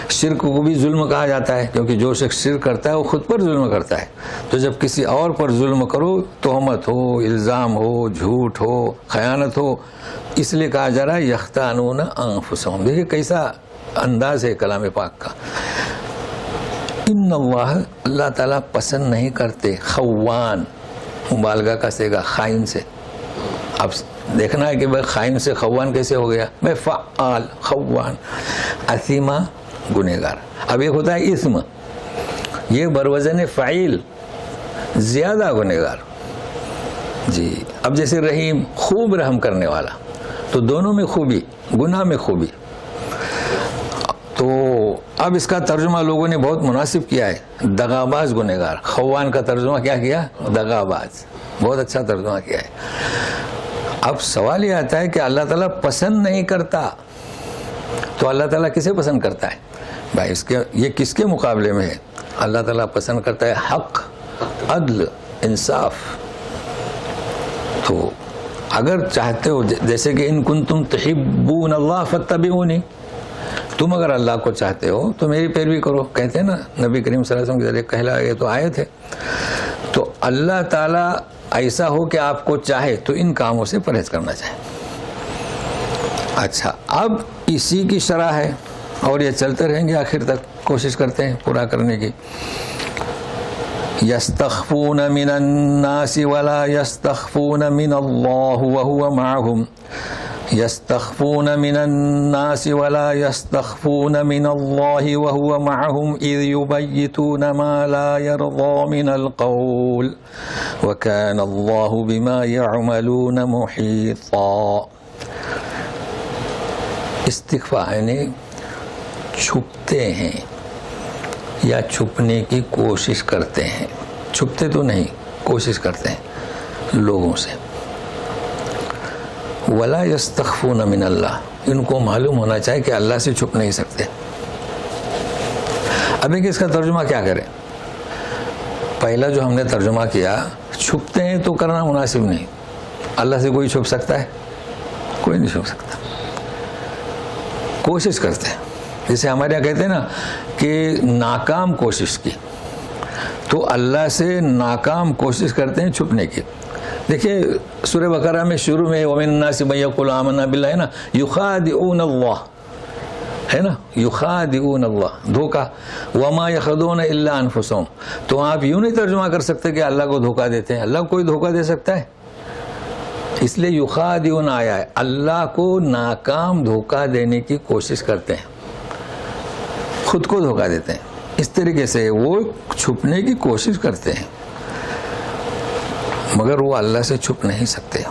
Speaker 1: شرک کو بھی ظلم کہا جاتا ہے, کیونکہ جو شخص شرک کرتا ہے وہ خود پر ظلم کرتا ہے. تو جب کسی اور پر ظلم کرو, تہمت ہو, الزام ہو, جھوٹ ہو, خیانت ہو, اس لیے کہا جا رہا ہے یختانون انفسہم. دیکھیے کیسا انداز ہے کلام پاک کا. ان اللہ تعالیٰ پسند نہیں کرتے خوان, مبالغہ کا صیغہ, خائن سے. اب دیکھنا ہے کہ بھائی خائن سے خوان کیسے ہو گیا؟ میں فعال, خوان, اثیمہ, گنہگار. اب ایک ہوتا ہے اسم, یہ بروزن فعیل, زیادہ گنہگار. جی, اب جیسے رحیم, خوب رحم کرنے والا, تو دونوں میں خوبی, گناہ میں خوبی. تو اب اس کا ترجمہ لوگوں نے بہت مناسب کیا ہے, دغاباز گنہگار. خوان کا ترجمہ کیا کیا؟ دغاباز. بہت اچھا ترجمہ کیا ہے. اب سوال یہ آتا ہے کہ اللہ تعالیٰ پسند نہیں کرتا، تو اللہ تعالیٰ کسے پسند کرتا ہے بھائی؟ یہ کس کے مقابلے میں ہے؟ اللہ تعالیٰ پسند کرتا ہے حق، عدل، انصاف. تو اگر چاہتے ہو، جیسے کہ ان کنتم تحبون اللہ فاتبعونی، تم اگر اللہ کو چاہتے ہو تو میری پیروی کرو. کہتے ہیں نا نبی کریم صلی اللہ علیہ وسلم کے ذریعے کہلا، یہ تو آیت ہے. تو اللہ تعالیٰ ایسا ہو کہ آپ کو چاہے تو ان کاموں سے پرہیز کرنا چاہے. اچھا، اب اسی کی شرح ہے اور یہ چلتے رہیں گے آخر تک، کوشش کرتے ہیں پورا کرنے کی. یستخفون من الناس ولا یستخفون من اللہ وهو معهم، یستخفون من الناس ولا یستخفون من اللہ وهو معهم اذ یبیتون ما لا یرضى من القول وکان اللہ بما یعملون محیطا. استخفا یعنی چھپتے ہیں یا چھپنے کی کوشش کرتے ہیں. چھپتے تو نہیں، کوشش کرتے ہیں لوگوں سے. ولا یستخفون من اللہ، ان کو معلوم ہونا چاہیے کہ اللہ سے چھپ نہیں سکتے. اب ایک اس کا ترجمہ کیا کریں؟ پہلا جو ہم نے ترجمہ کیا، چھپتے ہیں تو کرنا مناسب نہیں. اللہ سے کوئی چھپ سکتا ہے؟ کوئی نہیں چھپ سکتا. کوشش کرتے ہیں، جیسے ہمارے یہاں کہتے ہیں نا کہ ناکام کوشش کی، تو اللہ سے ناکام کوشش کرتے ہیں چھپنے کی. دیکھیے سورہ بقرہ میں شروع میں وَمِنَ النَّاسِ مَن يَقُولُ آمَنَّا بِاللَّهِ ہے نا، يُخَادِعُونَ اللَّهَ ہے نا، يُخَادِعُونَ اللَّهَ، دھوکہ. وَمَا يَخْدَعُونَ إِلَّا أَنفُسَهُمْ. تو آپ یوں نہیں ترجمہ کر سکتے کہ اللہ کو دھوکہ دیتے ہیں. اللہ کو کوئی دھوکہ دے سکتا ہے؟ اس لیے یخادعون آیا ہے، اللہ کو ناکام دھوکہ دینے کی کوشش کرتے ہیں، خود کو دھوکہ دیتے ہیں. اس طریقے سے وہ چھپنے کی کوشش کرتے ہیں، مگر وہ اللہ سے چھپ نہیں سکتے.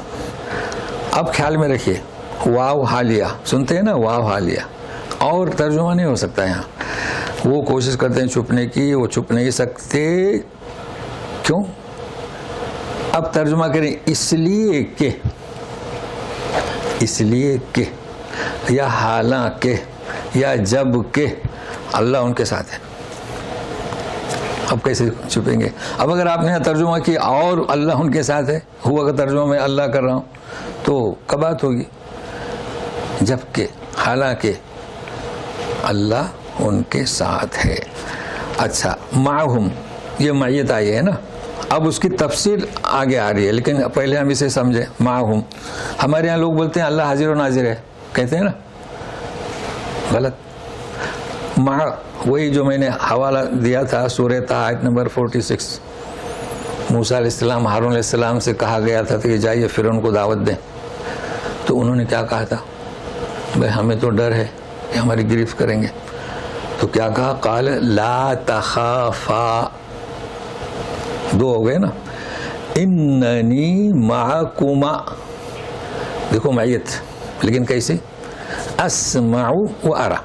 Speaker 1: اب خیال میں رکھیے، واو حالیہ سنتے ہیں نا، واو حالیہ، اور ترجمہ نہیں ہو سکتا یہاں. وہ کوشش کرتے ہیں چھپنے کی، وہ چھپ نہیں سکتے. کیوں؟ اب ترجمہ کریں، اس لیے کہ یا حالانکہ یا جب کہ اللہ ان کے ساتھ ہے. اب کیسے چھپیں گے؟ اب اگر آپ نے ترجمہ کیا اور اللہ ان کے ساتھ ہے، ہوا کا ترجمہ میں اللہ کر رہا ہوں، تو کب بات ہوگی؟ جب کہ، حالانکہ اللہ ان کے ساتھ ہے. اچھا، معہم، یہ معیت آئی ہے نا. اب اس کی تفصیل آگے آ رہی ہے، لیکن پہلے ہم اسے سمجھیں. معہم، ہمارے یہاں لوگ بولتے ہیں اللہ حاضر و ناظر ہے، کہتے ہیں نا، غلط. مع، وہی جو میں نے حوالہ دیا تھا سورہ طٰہٰ آیت نمبر 46. موسیٰ علیہ السلام ہارون علیہ السلام سے کہا گیا تھا کہ جائیے فرعون کو دعوت دیں. تو انہوں نے کیا کہا تھا؟ بھائی ہمیں تو ڈر ہے کہ ہماری گرفت کریں گے. تو کیا کہا؟ قال لا تخافا، دو ہو گئے نا، اننی معکما، دیکھو معیت، لیکن کیسے؟ اسمع و ارى.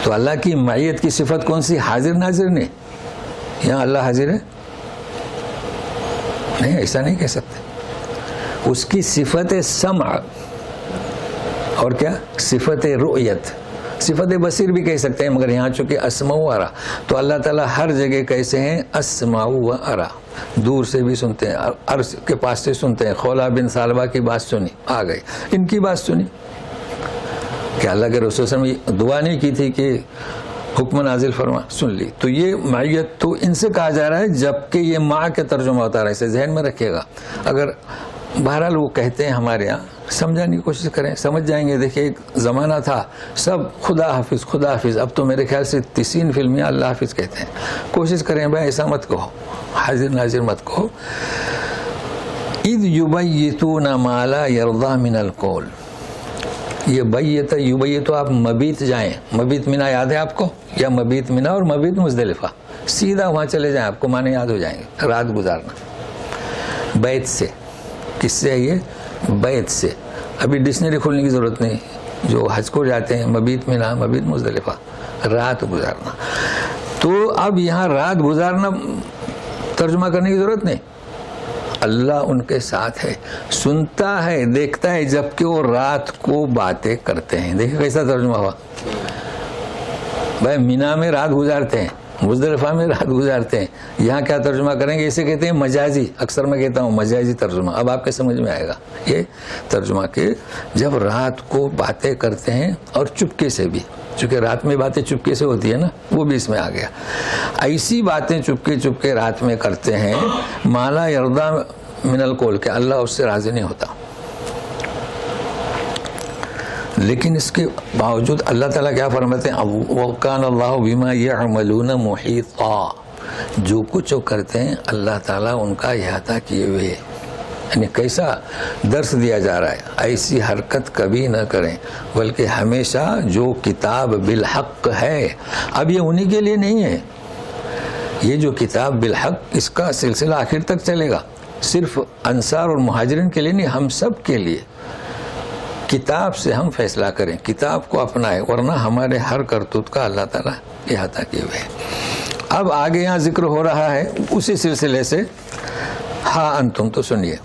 Speaker 1: تو اللہ کی معیت کی صفت کون سی؟ حاضر ناظر نے. یہاں اللہ حاضر ہے؟ نہیں، ایسا نہیں کہہ سکتے. اس کی صفت سمع، اور کیا؟ صفت رؤیت. صفت بصیر بھی کہہ سکتے ہیں، مگر یہاں چونکہ اسمع و ارى، تو اللہ تعالیٰ ہر جگہ کیسے ہیں؟ اسمع و ارى. دور سے بھی سنتے ہیں، عرش کے پاس سے سنتے ہیں. خولا بن ثعلبہ کی بات سنی، آ گئی. ان کی بات سنی کہ اللہ کے رسول صلی اللہ علیہ وسلم دعا نہیں کی تھی کہ حکم نازل فرما، سن لی. تو یہ معیت تو ان سے کہا جا رہا ہے، جبکہ یہ مع کے ترجمہ ہوتا رہا ہے. اسے ذہن میں رکھیے گا. اگر بہرحال وہ کہتے ہیں ہمارے یہاں، سمجھانے کی کوشش کریں، سمجھ جائیں گے. دیکھیں ایک زمانہ تھا سب خدا حافظ خدا حافظ، اب تو میرے خیال سے 30% اللہ حافظ کہتے ہیں. کوشش کریں بھائی ایسا مت کہو، حاضر ناظر مت کہو. اذ یبیتون ما لا یرضی من القول، یہ بیت یبیت، تو آپ مبیت جائیں. مبیت مینا یاد ہے آپ کو؟ یا مبیت مینا اور مبیت مزدلفہ، سیدھا وہاں چلے جائیں، آپ کو معنی یاد ہو جائیں گے. رات گزارنا، بیت سے. کس سے ہے یہ؟ بیت سے. ابھی ڈکشنری کھولنے کی ضرورت نہیں. جو حج کو جاتے ہیں، مبیت مینا، مبیت مزدلفہ، رات گزارنا. تو اب یہاں رات گزارنا ترجمہ کرنے کی ضرورت نہیں. اللہ ان کے ساتھ ہے، سنتا ہے، دیکھتا ہے، جبکہ وہ رات کو باتیں کرتے ہیں. دیکھیں کیسا ترجمہ ہوا. بھائی مینا میں رات گزارتے ہیں، مزدلفہ میں رات گزارتے ہیں، یہاں کیا ترجمہ کریں گے؟ اسے کہتے ہیں مجازی. اکثر میں کہتا ہوں مجازی ترجمہ. اب آپ کے سمجھ میں آئے گا یہ ترجمہ کہ جب رات کو باتیں کرتے ہیں اور چپکے سے بھی، چونکہ رات میں باتیں چپکے سے ہوتی ہے نا، وہ بھی اس میں آ گیا. ایسی باتیں چپکے چپکے رات میں کرتے ہیں مالا یردا من القول، کہ اللہ اس سے راضی نہیں ہوتا. لیکن اس کے باوجود اللہ تعالیٰ کیا فرماتے ہیں؟ وَكَانَ اللَّهُ بِمَا يَعْمَلُونَ مُحِيطًا، جو کچھ وہ کرتے ہیں اللہ تعالیٰ ان کا احاطہ کیے ہوئے. یعنی کیسا درس دیا جا رہا ہے، ایسی حرکت کبھی نہ کریں، بلکہ ہمیشہ جو کتاب بالحق ہے. اب یہ انہی کے لیے نہیں ہے، یہ جو کتاب بالحق اس کا سلسلہ آخر تک چلے گا. صرف انصار اور مہاجرین کے لیے نہیں، ہم سب کے لیے. کتاب سے ہم فیصلہ کریں، کتاب کو اپنائیں، ورنہ ہمارے ہر کرتوت کا اللہ تعالیٰ احاطہ کیے ہوئے. اب آگے یہاں ذکر ہو رہا ہے اسی سلسلے سے. ہاں انتم، تو سنیے.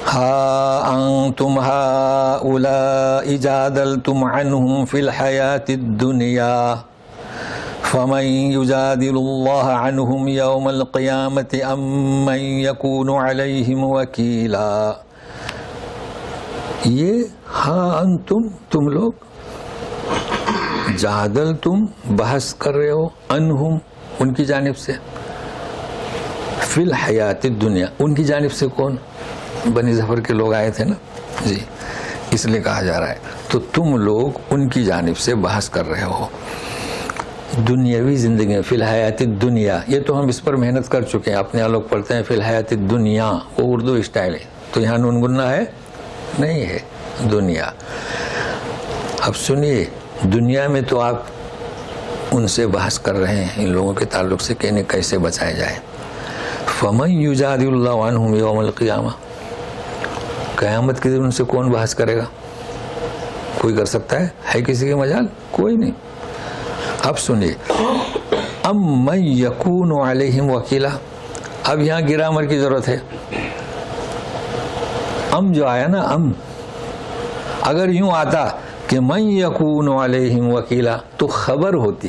Speaker 1: ہاں انتم ہؤلاء جادلتم عنہم فی الحیاۃ الدنیا فمن یجادل اللہ عنہم یوم القیامۃ ام من یکون علیہم وکیلا. یہ ہاں انتم، تم لوگ، جادل تم، بحث کر رہے ہو، انہم، ان کی جانب سے، فی الحیات الدنیا، ان کی جانب سے کون؟ بنی ظفر کے لوگ آئے تھے نا جی، اس لیے کہا جا رہا ہے. تو تم لوگ ان کی جانب سے بحث کر رہے ہو دنیاوی زندگی میں، فی الحیات الدنیا. یہ تو ہم اس پر محنت کر چکے ہیں. اپنے لوگ پڑھتے ہیں فی الحیات الدنیا، وہ اردو اسٹائل ہے، تو یہاں نون گننا ہے نہیں ہے، دنیا. اب سنیے، دنیا میں تو آپ ان سے بحث کر رہے ہیں ان لوگوں کے تعلق سے کہ انہیں کیسے بچایا جائے. فمن یجادل اللہ عنہم یوم القیامہ، قیامت کے دن ان سے کون بحث کرے گا؟ کوئی کر سکتا ہے کسی کے مجال؟ کوئی نہیں. اب سنیے، ام من یکون علیہم وکیلا. اب یہاں گرامر کی ضرورت ہے. ام جو آیا نا، ام اگر یوں آتا کہ من یکون علیہم وکیلا تو خبر ہوتی.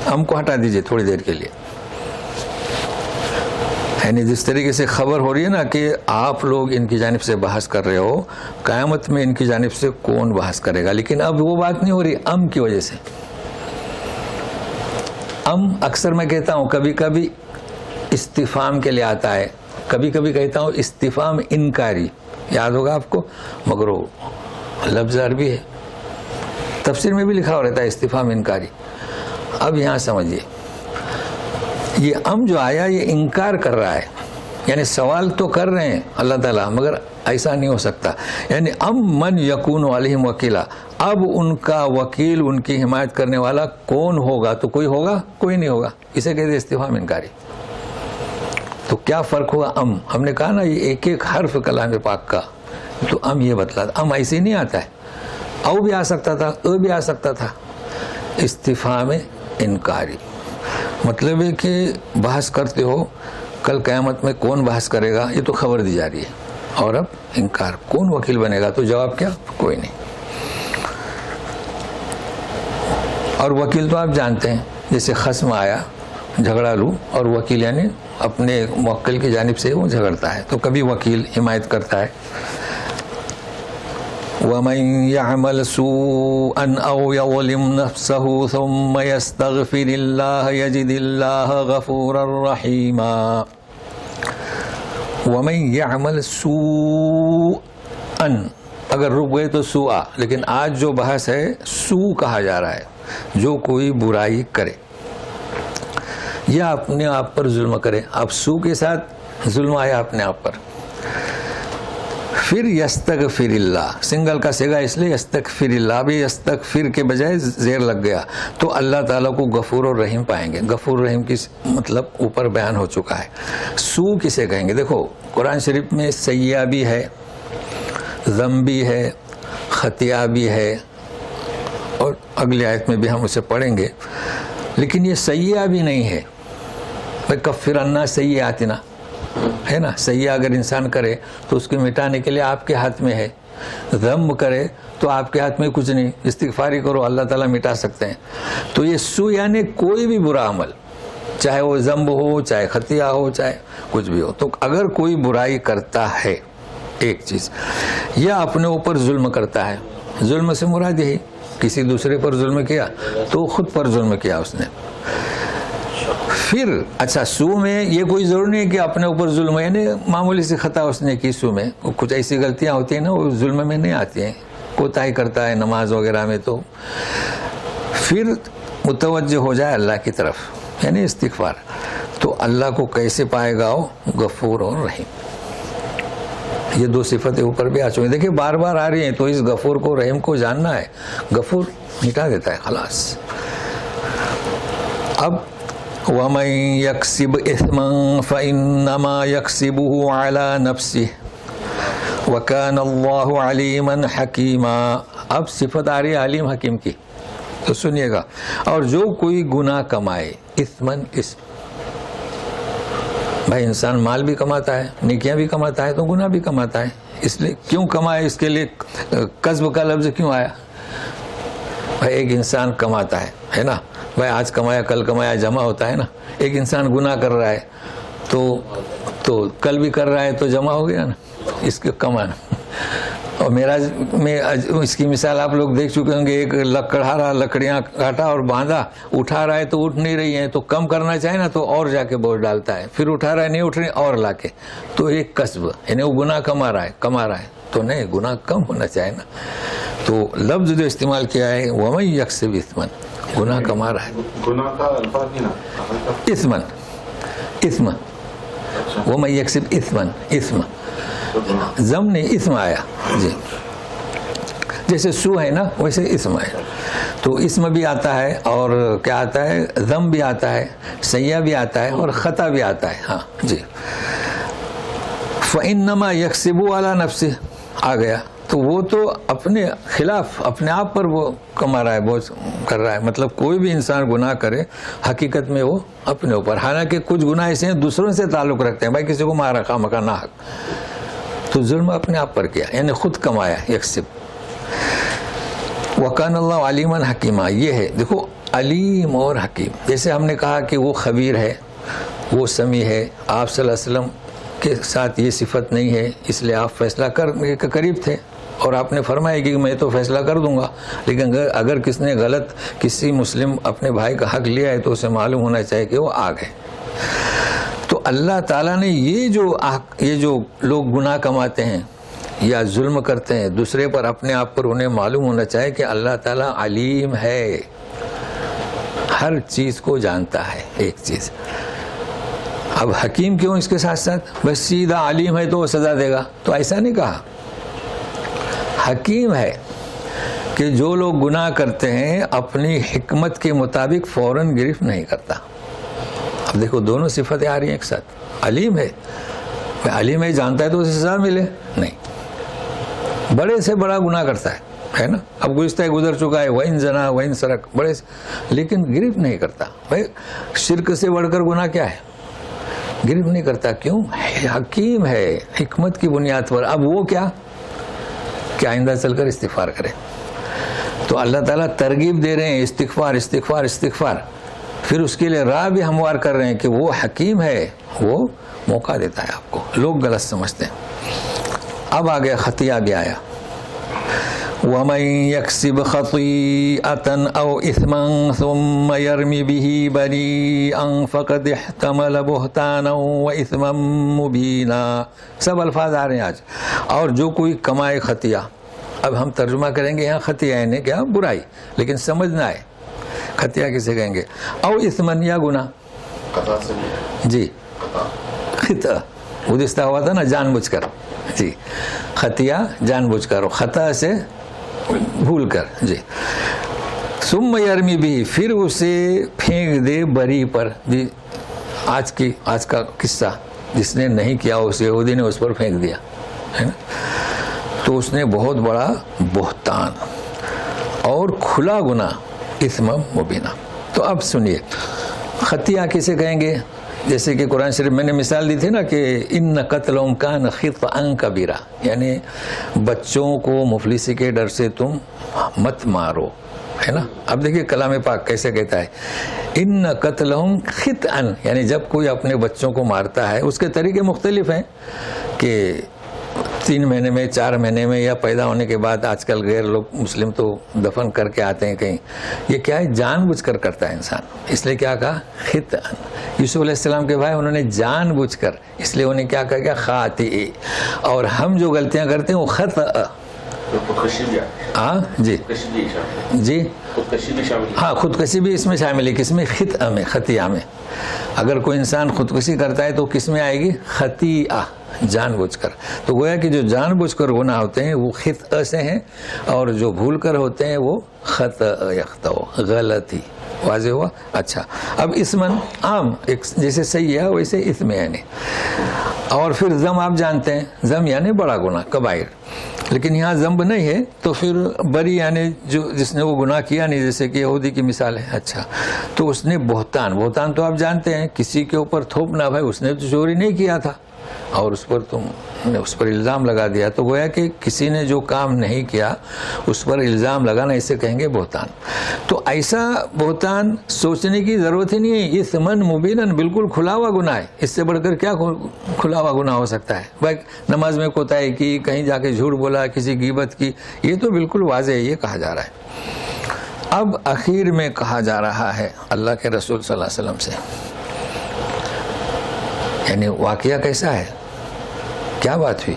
Speaker 1: ام کو ہٹا دیجئے تھوڑی دیر کے لیے. یعنی جس طریقے سے خبر ہو رہی ہے نا کہ آپ لوگ ان کی جانب سے بحث کر رہے ہو، قیامت میں ان کی جانب سے کون بحث کرے گا. لیکن اب وہ بات نہیں ہو رہی ام کی وجہ سے. ام اکثر میں کہتا ہوں کبھی کبھی استفہام کے لیے آتا ہے، کبھی کبھی کہتا ہوں استفہام انکاری، یاد ہوگا آپ کو، مگر وہ لفظ عربی ہے، تفسیر میں بھی لکھا ہوا رہتا ہے استفہام انکاری. اب یہاں سمجھیے، یہ ام جو آیا یہ انکار کر رہا ہے. یعنی سوال تو کر رہے ہیں اللہ تعالیٰ، مگر ایسا نہیں ہو سکتا. یعنی ام من یکون علیہم وکیلا، اب ان کا وکیل، ان کی حمایت کرنے والا کون ہوگا؟ تو کوئی ہوگا؟ کوئی نہیں ہوگا. اسے کہتے استفہام انکاری. تو کیا فرق ہوا؟ ام، ہم نے کہا نا یہ ایک ایک حرف کلام پاک کا، تو ام یہ بتلاتا. ام ایسے نہیں آتا ہے، او بھی آ سکتا تھا، او بھی آ سکتا تھا. استفہام انکاری مطلب ہے کہ بحث کرتے ہو، کل قیامت میں کون بحث کرے گا یہ تو خبر دی جا رہی ہے. اور اب انکار، کون وکیل بنے گا؟ تو جواب کیا؟ کوئی نہیں. اور وکیل تو آپ جانتے ہیں، جیسے خصم آیا، جھگڑا لو، اور وکیل یعنی اپنے موکل کی جانب سے وہ جھگڑتا ہے، تو کبھی وکیل حمایت کرتا ہے. وَمَن يَعْمَلْ سُوءًا أَوْ يَظْلِمْ نَفْسَهُ ثُمَّ يَسْتَغْفِرِ اللَّهَ يَجِدِ اللَّهَ غَفُورًا رَحِيمًا. وَمَن يَعْمَلْ سُوءًا، اگر رک گئے تو سوء، لیکن آج جو بحث ہے سوء کہا جا رہا ہے، جو کوئی برائی کرے یا اپنے آپ پر ظلم کرے. اب سوء کے ساتھ ظلم آیا اپنے آپ پر. پھر یستغفر اللہ، سنگل کا سیگا اس لیے یستغفر اللہ. ابھی یستغفر کے بجائے زیر لگ گیا، تو اللہ تعالیٰ کو غفور اور رحیم پائیں گے. غفور رحیم کی مطلب اوپر بیان ہو چکا ہے. سو کسے کہیں گے؟ دیکھو قرآن شریف میں سیئہ بھی ہے، ذنب بھی ہے، خطیہ بھی ہے، اور اگلی آیت میں بھی ہم اسے پڑھیں گے. لیکن یہ سیئہ بھی نہیں ہے، کفر عنا سیئاتنا، ہے نا. سیاح اگر انسان کرے تو اس کے مٹانے کے لیے آپ کے ہاتھ میں ہے. ذنب کرے تو آپ کے ہاتھ میں کچھ نہیں. استغفاری کرو اللہ تعالیٰ مٹا سکتے ہیں. تو یہ سو یعنی کوئی بھی برا عمل, چاہے وہ ذنب ہو, چاہے خطیہ ہو, چاہے کچھ بھی ہو, تو اگر کوئی برائی کرتا ہے ایک چیز, یا اپنے اوپر ظلم کرتا ہے, ظلم سے مراد یہی کسی دوسرے پر ظلم کیا تو خود پر ظلم کیا اس نے. پھر اچھا سو میں یہ کوئی ضروری نہیں کہ اپنے اوپر ظلم, یعنی معمولی سی خطا اس نے کی سو میں, کچھ ایسی غلطیاں ہوتی ہیں نا وہ ظلم میں نہیں آتی ہیں, کوتاہی کرتا ہے نماز وغیرہ میں, تو پھر متوجہ ہو جائے اللہ کی طرف, یعنی استغفار. تو اللہ کو کیسے پائے گا وہ, غفور اور رحیم. یہ دو صفتیں اوپر بھی آ چکی ہیں, دیکھیں بار بار آ رہی ہیں, تو اس غفور کو رحیم کو جاننا ہے. غفور مٹا دیتا ہے خلاص. اب وَمَن يَكْسِبْ إِثْمًا فَإِنَّمَا يَكْسِبُهُ عَلَى نَفْسِهِ وَكَانَ اللَّهُ عَلِيمًا حَكِيمًا. اب صفت آ رہی ہے علیم حکیم کی, تو سنیے گا. اور جو کوئی گناہ کمائے, اثمن اسم, بھائی انسان مال بھی کماتا ہے, نیکیاں بھی کماتا ہے, تو گناہ بھی کماتا ہے. اس لیے کیوں کمائے, اس کے لیے کسب کا لفظ کیوں آیا؟ بھائی ایک انسان کماتا ہے نا, بھائی آج کمایا کل کمایا جمع ہوتا ہے نا. ایک انسان گناہ کر رہا ہے تو کل بھی کر رہا ہے تو جمع ہو گیا نا, اس کے کمانا. اور معراج میں اس کی مثال آپ لوگ دیکھ چکے ہوں گے, ایک لکڑہارا لکڑیاں کاٹا اور باندھا, اٹھا رہا ہے تو اٹھ نہیں رہی ہیں, تو کم کرنا چاہے نا تو اور جا کے بوجھ ڈالتا ہے, پھر اٹھا رہا ہے نہیں اٹھ رہی اور لا کے, تو ایک کسب, یعنی وہ گناہ کما رہا ہے تو نہیں, گناہ کم ہونا چاہے نا. تو لفظ جو استعمال کیا ہے وَمَن يَكْسِبْ إِثْمًا, گناہ کما رہا ہے.
Speaker 2: گناہ کا الفاظ نہیں نا,
Speaker 1: اثمن, وَمَن يَكْسِبْ إِثْمًا, اسم ضم نہیں اسم آیا جی. جیسے سو ہے نا ویسے اسم ہے, تو اسم بھی آتا ہے اور کیا آتا ہے, ضم بھی آتا ہے, سیاح بھی آتا ہے, اور خطا بھی آتا ہے. ہاں جی. فَإِنَّمَا يَكْسِبُ عَلَى نَفْسِهِ آ گیا, تو وہ تو اپنے خلاف اپنے آپ پر وہ کما رہا ہے, بوجھ کر رہا ہے. مطلب کوئی بھی انسان گناہ کرے حقیقت میں وہ اپنے اوپر, حالانکہ کچھ گناہ ایسے ہیں دوسروں سے تعلق رکھتے ہیں, بھائی کسی کو مارا خواہ مخواہ نہ حق, تو ظلم اپنے آپ پر کیا, یعنی خود کمایا. یکسب. وَكَانَ اللَّهُ عَلِيمًا حَكِيمًا, یہ ہے دیکھو علیم اور حکیم. جیسے ہم نے کہا کہ وہ خبیر ہے, وہ سمیع ہے, آپ صلی اللہ علیہ وسلم کے ساتھ یہ صفت نہیں ہے, اس لیے آپ فیصلہ کرنے کے قریب تھے, اور آپ نے فرمایا کہ میں تو فیصلہ کر دوں گا, لیکن اگر کس نے غلط کسی مسلم اپنے بھائی کا حق لیا ہے تو اسے معلوم ہونا چاہیے کہ وہ آ گئے. تو اللہ تعالیٰ نے یہ جو لوگ گناہ کماتے ہیں یا ظلم کرتے ہیں دوسرے پر, اپنے آپ پر انہیں معلوم ہونا چاہیے کہ اللہ تعالیٰ علیم ہے, ہر چیز کو جانتا ہے. ایک چیز. اب حکیم کیوں اس کے ساتھ ساتھ, بس سیدھا علیم ہے تو وہ سزا دے گا, تو ایسا نہیں کہا. حکیم ہے کہ جو لوگ گناہ کرتے ہیں اپنی حکمت کے مطابق فوراً گرفت نہیں کرتا. اب دیکھو دونوں صفتیں آ رہی ہیں ایک ساتھ. علیم ہے, علیم ہے جانتا ہے تو اسے سزا ملے نہیں, بڑے سے بڑا گناہ کرتا ہے نا. اب گزشتہ گزر چکا ہے, وَإِن زنا وَإِن سرق, بڑے سے, لیکن گرفت نہیں کرتا. بھائی شرک سے بڑھ کر گناہ کیا ہے, گرفت نہیں کرتا. کیوں؟ حکیم ہے, حکمت کی بنیاد پر. اب وہ کیا کہ آئندہ چل کر استغفار کرے. تو اللہ تعالیٰ ترغیب دے رہے ہیں استغفار استغفار استغفار, پھر اس کے لیے راہ بھی ہموار کر رہے ہیں کہ وہ حکیم ہے, وہ موقع دیتا ہے آپ کو. لوگ غلط سمجھتے ہیں. اب آگیا خطیہ بھی آیا. وَمَن يَكْسِبْ خَطِيئَةً أَوْ إِثْمًا ثُمَّ يَرْمِ بِهِ بَرِيئًا فَقَدِ احْتَمَلَ بُهْتَانًا وَإِثْمًا مُبِينًا. سب الفاظ آ رہے ہیں آج. اور جو کوئی کمائے خطیہ, اب ہم ترجمہ کریں گے یہاں خطیہ یعنی کیا, برائی, لیکن سمجھنا ہے خطیہ کسے کہیں گے. او اثمن یا گناہ, جی خطا گزشتہ ہوا تھا نا, جان بوجھ کر, جی خطیہ جان بوجھ کر, خطا سے بھول کر, جی. ثم یرمی بھی, پھر اسے پھینک دے بری پر. جی آج کا قصہ, جس نے نہیں کیا اس یہودی نے اس پر پھینک دیا ہے نا, تو اس نے بہت بڑا بہتان اور کھلا گناہ, اثم مبینہ. تو اب سنیے خطیہ کسے کہیں گے, جیسے کہ قرآن شریف میں نے مثال دی تھی نا کہ ان قتلهم کان خطأ کبیرہ، یعنی بچوں کو مفلسی کے ڈر سے تم مت مارو، ہے نا. اب دیکھیے کلام پاک کیسے کہتا ہے، ان قتلهم خطأ، یعنی جب کوئی اپنے بچوں کو مارتا ہے، اس کے طریقے مختلف ہیں کہ 3 مہینے میں 4 مہینے میں یا پیدا ہونے کے بعد. آج کل غیر لوگ مسلم تو دفن کر کے آتے ہیں کہیں. یہ کیا ہے، جان بوجھ کر کرتا ہے انسان، اس لیے کیا کہا خطأ. یوسف علیہ السلام کے بھائی انہوں نے جان بوجھ کر، اس لیے انہیں کیا کہا خاطئ. اور ہم جو غلطیاں کرتے ہیں وہ خطأ. ہاں جی جی ہاں، خودکشی بھی اس میں شامل ہے. کس میں؟ خطأ میں، خطیہ میں. اگر کوئی انسان خودکشی کرتا ہے تو کس میں آئے گی؟ خطیہ، جان بوجھ کر. تو گویا کہ جو جان بوجھ کر گناہ ہوتے ہیں وہ خطأ سے ہیں، اور جو بھول کر ہوتے ہیں وہ خطأ یخطأ، غلطی. واضح ہوا؟ اچھا، اب اسمن عام، ایک جیسے سیئہ ویسے اسم یعنی. اور پھر ذم آپ جانتے ہیں، ذم یعنی بڑا گناہ، کبائر. لیکن یہاں ذنب نہیں ہے تو پھر بری یعنی جس نے وہ گناہ کیا نہیں، جیسے کہ یہودی کی مثال ہے. اچھا، تو اس نے بہتان تو آپ جانتے ہیں، کسی کے اوپر تھوپنا. بھائی اس نے تو چوری نہیں کیا تھا اور اس پر تم نے اس پر الزام لگا دیا. تو گویا کہ کسی نے جو کام نہیں کیا اس پر الزام لگانا، اسے کہیں گے بہتان. تو ایسا بہتان سوچنے کی ضرورت ہی نہیں ہے. اسمن مبینن، بالکل کھلا ہوا گناہ ہے. اس سے بڑھ کر کیا کھلا ہوا گناہ ہو سکتا ہے؟ بھائی نماز میں کوتاہی کی، کہیں جا کے جھوٹ بولا، کسی غیبت کی، یہ تو بالکل واضح ہے. یہ کہا جا رہا ہے. اب اخیر میں کہا جا رہا ہے اللہ کے رسول صلی اللہ علیہ وسلم سے، یعنی واقعہ کیسا ہے، کیا بات ہوئی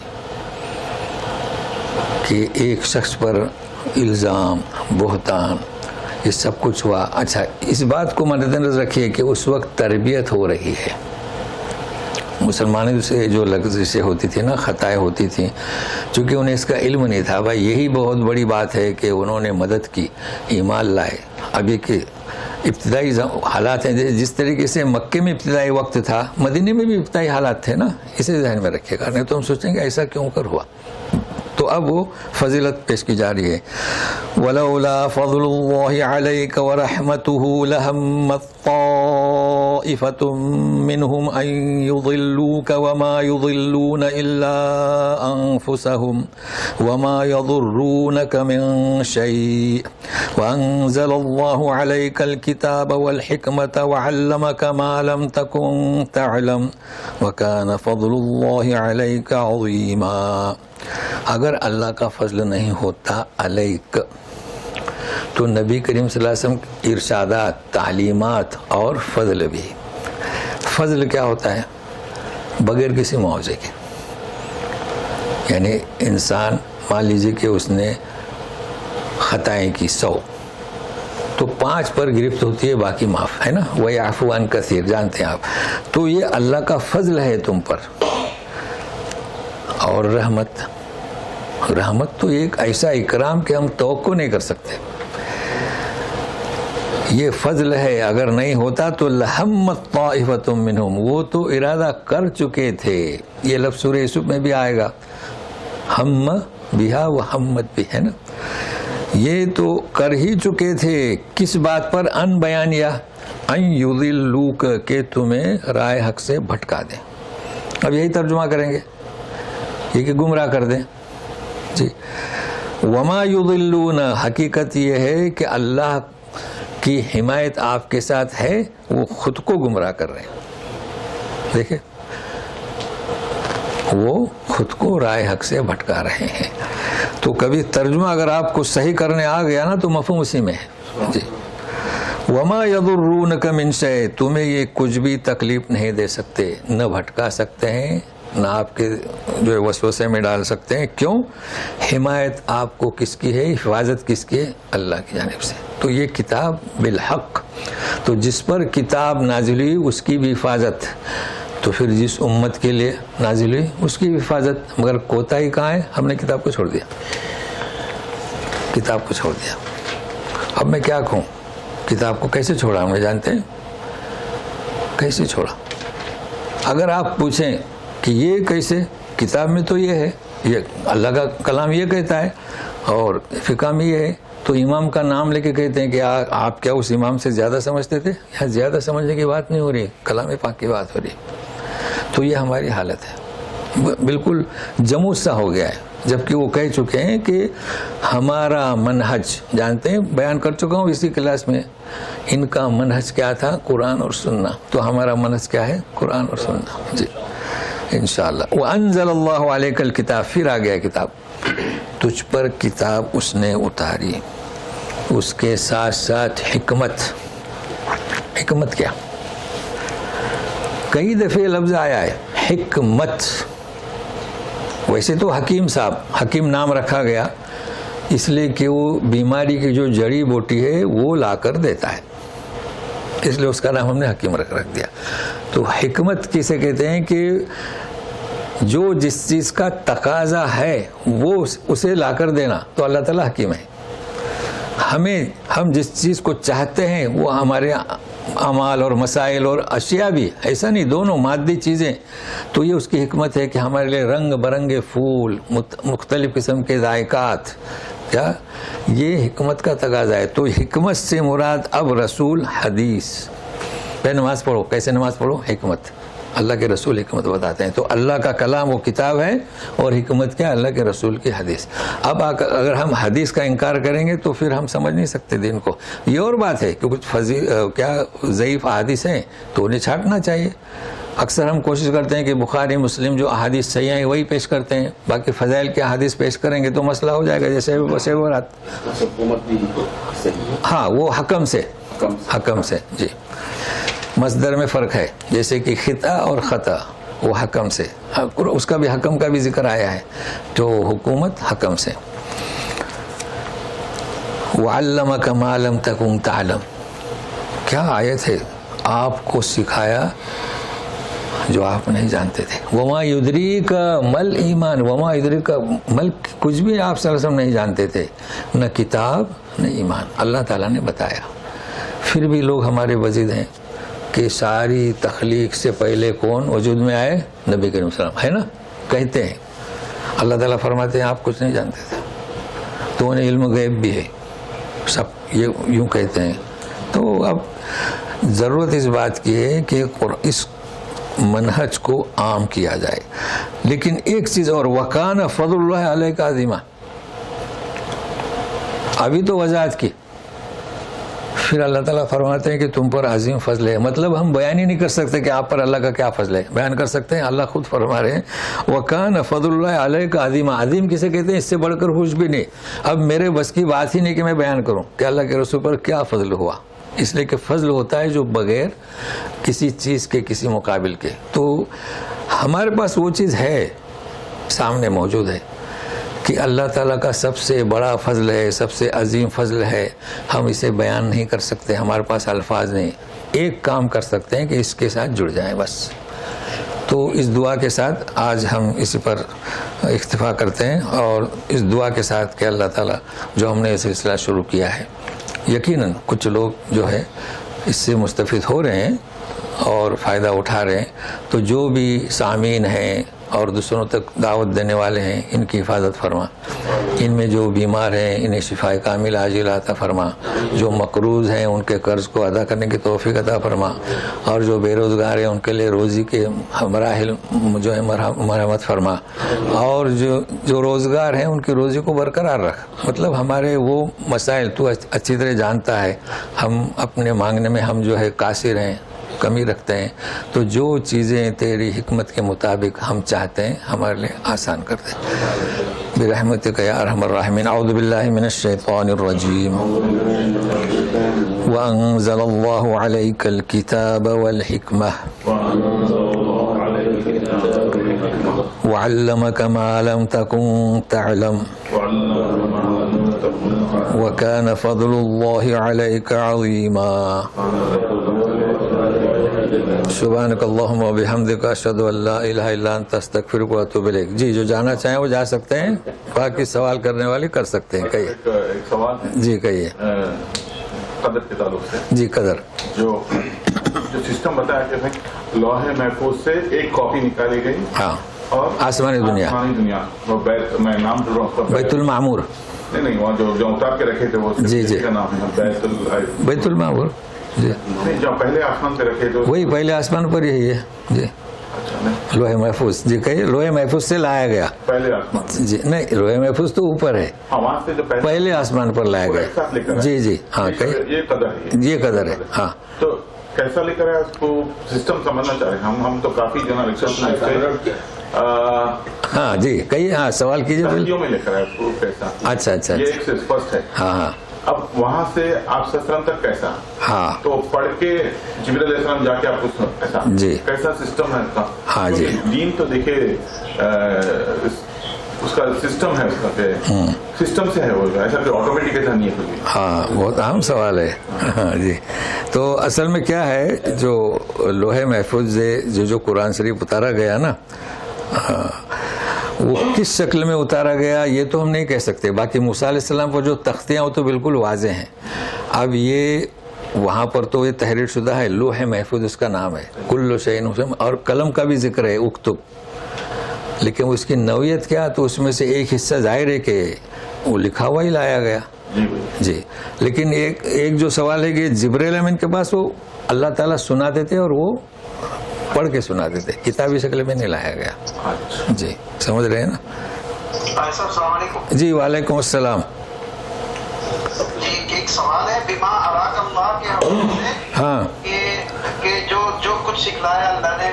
Speaker 1: کہ ایک شخص پر الزام، بہتان، یہ سب کچھ ہوا. اچھا، اس بات کو مد نظر رکھیے کہ اس وقت تربیت ہو رہی ہے. مسلمانوں سے جو لغزشیں ہوتی تھی نا، خطائیں ہوتی تھیں، چونکہ انہیں اس کا علم نہیں تھا. بھائی یہی بہت بڑی بات ہے کہ انہوں نے مدد کی، ایمان لائے. ابھی کے ابتدائی حالات ہیں، جس طریقے سے مکے میں ابتدائی وقت تھا، مدینے میں بھی ابتدائی حالات تھے نا. اسے ذہن میں رکھیے گا، نہیں تو ہم سوچیں گے ایسا کیوں کر ہوا. تو اب وہ فضیلت پیش کی جا رہی ہے. وَلَوْلَا فَضْلُ اللَّهِ عَلَيْكَ وَرَحْمَتُهُ لَهَمَّتْ طَائِفَةٌ مِّنْهُمْ أَن يُضِلُّوكَ وَمَا يُضِلُّونَ إِلَّا أَنفُسَهُمْ وَمَا يَضُرُّونَكَ مِن شَيْءٍ وَأَنزَلَ اللَّهُ عَلَيْكَ الْكِتَابَ وَالْحِكْمَةَ وَعَلَّمَكَ مَا لَمْ تَكُن تَعْلَمْ وَكَانَ فَضْلُ اللَّهِ عَلَيْكَ عَظِيمًا. اگر اللہ کا فضل نہیں ہوتا علیک، تو نبی کریم صلی اللہ علیہ وسلم کی ارشادات، تعلیمات اور فضل بھی. فضل کیا ہوتا ہے؟ بغیر کسی معاوضے کے. یعنی انسان مان لیجیے کہ اس نے خطائیں کی 100، تو 5 پر گرفت ہوتی ہے، باقی معاف ہے نا. وَيَعْفُو عَن كَثِيرٍ، جانتے ہیں آپ. تو یہ اللہ کا فضل ہے تم پر. اور رحمت تو ایک ایسا اکرام کہ ہم توقع نہیں کر سکتے. یہ فضل ہے. اگر نہیں ہوتا تو لَهَمَّتْ طَائِفَةٌ مِّنْهُمْ، وہ تو ارادہ کر چکے تھے. یہ لفظ سورہ یوسف میں بھی آئے گا، ہم بہا وہمت بھی، ہے نا. یہ تو کر ہی چکے تھے. کس بات پر؟ ان بیانیہ، ان یضلوک، کہ تمہیں رائے حق سے بھٹکا دیں. اب یہی ترجمہ کریں گے، یہ کہ گمراہ کر دیں. جی، وما یضلون، حقیقت یہ ہے کہ اللہ کی حمایت آپ کے ساتھ ہے، وہ خود کو گمراہ کر رہے ہیں. دیکھیں، وہ خود کو رائے حق سے بھٹکا رہے ہیں. تو کبھی ترجمہ اگر آپ کو صحیح کرنے آ گیا نا تو مفہوم اسی میں ہے. جی، وما یضرونک من شیء، تمہیں یہ کچھ بھی تکلیف نہیں دے سکتے، نہ بھٹکا سکتے ہیں، نہ آپ کے جو وسوسے میں ڈال سکتے ہیں. کیوں؟ حمایت آپ کو کس کی ہے، حفاظت کس کی ہے؟ اللہ کی جانب سے. تو یہ کتاب بالحق، تو جس پر کتاب نازل ہوئی اس کی بھی حفاظت. تو پھر جس امت کے لیے نازل ہوئی اس کی بھی حفاظت. مگر کوتاہی کہاں ہے؟ ہم نے کتاب کو چھوڑ دیا، کتاب کو چھوڑ دیا. اب میں کیا کہوں، کتاب کو کیسے چھوڑا؟ ہم جانتے ہیں کیسے چھوڑا. اگر آپ پوچھیں کہ یہ کیسے، کتاب میں تو یہ ہے، یہ اللہ کا کلام یہ کہتا ہے، اور فقہ میں یہ ہے، تو امام کا نام لے کے کہتے ہیں کہ آپ کیا اس امام سے زیادہ سمجھتے تھے؟ یہاں زیادہ سمجھنے کی بات نہیں ہو رہی، کلام پاک کی بات ہو رہی. تو یہ ہماری حالت ہے، بالکل جمود سا ہو گیا ہے، جبکہ وہ کہہ چکے ہیں کہ ہمارا منہج، جانتے ہیں بیان کر چکا ہوں اسی کلاس میں، ان کا منہج کیا تھا؟ قرآن اور سننا. تو ہمارا منہج کیا ہے؟ قرآن اور سننا. جی انشاءاللہ. وَأَنزَلَ اللَّهُ عَلَيْكَ الْكِتَابَ، پھر آ گیا کتاب، تجھ پر کتاب اس نے اتاری، اس کے ساتھ ساتھ حکمت. حکمت کیا؟ کئی دفعے لفظ آیا ہے حکمت. ویسے تو حکیم صاحب، حکیم نام رکھا گیا اس لیے کہ وہ بیماری کی جو جڑی بوٹی ہے وہ لا کر دیتا ہے، اس لیے اس کا نام ہم نے حکیم رکھ دیا. تو حکمت کسے کہتے ہیں؟ کہ جو جس چیز کا تقاضا ہے وہ اسے لا کر دینا، تو اللہ تعالیٰ حکیم ہے. ہم جس چیز کو چاہتے ہیں وہ ہمارے اعمال اور مسائل اور اشیاء بھی، ایسا نہیں، دونوں مادی چیزیں. تو یہ اس کی حکمت ہے کہ ہمارے لیے رنگ برنگے پھول، مختلف قسم کے ذائقات، کیا یہ حکمت کا تقاضا ہے. تو حکمت سے مراد اب رسول حدیث. پہلے نماز پڑھو، کیسے نماز پڑھو؟ حکمت. اللہ کے رسول حکمت بتاتے ہیں. تو اللہ کا کلام وہ کتاب ہے، اور حکمت کیا؟ اللہ کے رسول کی حدیث. اب اگر ہم حدیث کا انکار کریں گے تو پھر ہم سمجھ نہیں سکتے دین کو. یہ اور بات ہے کہ کچھ کیا ضعیف احادیث ہیں تو انہیں چھانٹنا چاہیے. اکثر ہم کوشش کرتے ہیں کہ بخاری مسلم جو احادیث صحیح ہیں وہی پیش کرتے ہیں، باقی فضائل کے احادیث پیش کریں گے تو مسئلہ ہو جائے گا. جیسے برات، ہاں وہ حکم سے جی مصدر میں فرق ہے. جیسے کہ خطا اور خطا وہ حکم سے، اس کا بھی حکم کا بھی ذکر آیا ہے. تو حکومت حکم سے. وَعَلَّمَكَ مَا لَمْ تَكُنْ تَعْلَمْ، کیا آیت ہے، آپ کو سکھایا جو آپ نہیں جانتے تھے. وَمَا يُدْرِيكَ مَا الْإِيمَانُ، وَمَا يُدْرِيكَ مَا، کچھ بھی آپ صلی اللہ علیہ وسلم نہیں جانتے تھے، نہ کتاب نہ ایمان، اللہ تعالیٰ نے بتایا. پھر بھی لوگ ہمارے وزید ہیں کہ ساری تخلیق سے پہلے کون وجود میں آئے؟ نبی کریم صلی اللہ علیہ وسلم، ہے نا؟ کہتے ہیں. اللہ تعالیٰ فرماتے ہیں آپ کچھ نہیں جانتے تھے، تو انہیں علم غیب بھی ہے، سب یہ یوں کہتے ہیں. تو اب ضرورت اس بات کی ہے کہ اس منہج کو عام کیا جائے. لیکن ایک چیز اور، وَكَانَ فَضْلُ اللَّهِ عَلَيْكَ عَظِيمًا، ابھی تو وضاحت کی، پھر اللہ تعالیٰ فرماتے ہیں کہ تم پر عظیم فضل ہے. مطلب ہم بیان ہی نہیں کر سکتے کہ آپ پر اللہ کا کیا فضل ہے. بیان کر سکتے ہیں، اللہ خود فرما رہے ہیں وَكَانَ فَضْلُ اللَّهِ عَلَيْكَ عَظِيمًا. عظیم کسے کہتے ہیں؟ اس سے بڑھ کر کچھ بھی نہیں. اب میرے بس کی بات ہی نہیں کہ میں بیان کروں کہ اللہ کے رسول پر کیا فضل ہوا، اس لیے کہ فضل ہوتا ہے جو بغیر کسی چیز کے، کسی مقابل کے. تو ہمارے پاس وہ چیز ہے، سامنے موجود ہے کہ اللہ تعالیٰ کا سب سے بڑا فضل ہے، سب سے عظیم فضل ہے. ہم اسے بیان نہیں کر سکتے، ہمارے پاس الفاظ نہیں. ایک کام کر سکتے ہیں کہ اس کے ساتھ جڑ جائیں بس. تو اس دعا کے ساتھ آج ہم اسی پر اکتفا کرتے ہیں، اور اس دعا کے ساتھ کہ اللہ تعالیٰ جو ہم نے یہ سلسلہ شروع کیا ہے، یقیناً کچھ لوگ جو ہے اس سے مستفید ہو رہے ہیں اور فائدہ اٹھا رہے ہیں. تو جو بھی سامعین ہیں اور دوسروں تک دعوت دینے والے ہیں، ان کی حفاظت فرما. ان میں جو بیمار ہیں انہیں شفا کامل عاجل عطا فرما. جو مقروض ہیں ان کے قرض کو ادا کرنے کی توفیق عطا فرما. اور جو بے روزگار ہیں ان کے لیے روزی کے مراحل جو ہے مرحمت فرما. اور جو روزگار ہیں ان کی روزی کو برقرار رکھ. مطلب ہمارے وہ مسائل تو اچھی طرح جانتا ہے، ہم اپنے مانگنے میں ہم جو ہے قاصر ہیں، کمی رکھتے ہیں. تو جو چیزیں تیری حکمت کے مطابق ہم چاہتے ہیں ہمارے لیے آسان کر دے. برحمتک یا ارحم الراحمین. اعوذ باللہ من الشیطان الرجیم. وانزل اللہ علیک الکتاب والحکمہ وعلمک ما لم تکن تعلم وکان فضل اللہ علیک عظیما. سبحانک اللہم و بحمدک اشہد ان لا الہ الا انت استغفرک و اتوب الیک. جی جو جانا چاہیں وہ جا سکتے ہیں، باقی سوال کرنے والے کر سکتے ہیں. کہیے.
Speaker 2: ایک سوال ہے
Speaker 1: جی کہیے.
Speaker 2: قدر کے تعلق سے.
Speaker 1: جی قدر
Speaker 2: جو سسٹم بتایا کہ لوح محفوظ سے ایک کاپی نکالی گئی،
Speaker 1: ہاں،
Speaker 2: اور
Speaker 1: آسمانی دنیا
Speaker 2: میں نام ڈر رہا ہوں
Speaker 1: بیت المعمور.
Speaker 2: نہیں وہاں جو اتار کے رکھے تھے وہ
Speaker 1: جی
Speaker 2: کا نام ہے
Speaker 1: بیت المعمور جی
Speaker 2: نہیں جو پہلے آسمان پہ رکھے تھے
Speaker 1: وہی پہلے آسمان پر یہی ہے جی لوہے محفوظ جی کہیے لوہے محفوظ سے لایا گیا
Speaker 2: پہلے آسمان
Speaker 1: جی نہیں لوہے محفوظ تو اوپر ہے
Speaker 2: وہاں سے جو
Speaker 1: پہلے آسمان پر لایا گیا جی جی ہاں کہیے
Speaker 2: یہ قدر ہے
Speaker 1: یہ قدر ہے ہاں
Speaker 2: تو کیسا لے کر ہے اس کو سسٹم سمجھنا چاہ رہے ہیں ہم تو کافی جنا ریسرچ
Speaker 1: ہاں جی کہیے ہاں سوال کیجیے
Speaker 2: میں لے کر ہے اس کو کیسا
Speaker 1: اچھا اچھا
Speaker 2: یہ ایک اسپشٹ ہے
Speaker 1: ہاں ہاں
Speaker 2: اب وہاں سے آپ سسرم تک کیسا
Speaker 1: ہاں
Speaker 2: تو پڑھ کے جبریل علیہ السلام جا کے آپ کو کیسا
Speaker 1: جی
Speaker 2: کیسا سسٹم ہے اس کا
Speaker 1: ہاں جی
Speaker 2: دین تو دیکھیے اس کا سسٹم ہے اس کا سسٹم سے ہے وہ ایسا کہ آٹومیٹک ایسا نہیں ہے کوئی
Speaker 1: ہاں بہت اہم سوال ہے ہاں جی تو اصل میں کیا ہے جو لوہے محفوظ جو قرآن شریف اتارا گیا نا وہ کس شکل میں اتارا گیا یہ تو ہم نہیں کہہ سکتے باقی موسیٰ علیہ السلام پر جو تختیاں وہ تو بالکل واضح ہیں اب یہ وہاں پر تو یہ تحریر شدہ ہے لوح محفوظ اس کا نام ہے کل شیء اور قلم کا بھی ذکر ہے اکتب لیکن اس کی نوعیت کیا تو اس میں سے ایک حصہ ظاہر ہے کہ وہ لکھا ہوا ہی لایا گیا جی لیکن ایک جو سوال ہے کہ جبریل امین کے پاس وہ اللہ تعالیٰ سناتے تھے اور وہ پڑھ کے سناتے تھے کتابی شکل میں نہیں لایا گیا جی سمجھ رہے ہیں نا
Speaker 3: السلام علیکم
Speaker 1: جی وعلیکم السلام
Speaker 3: جی ایک سوال ہے بما اراک اللہ کے حوالے سے
Speaker 1: ہاں
Speaker 3: کہ جو کچھ سکھلایا اللہ نے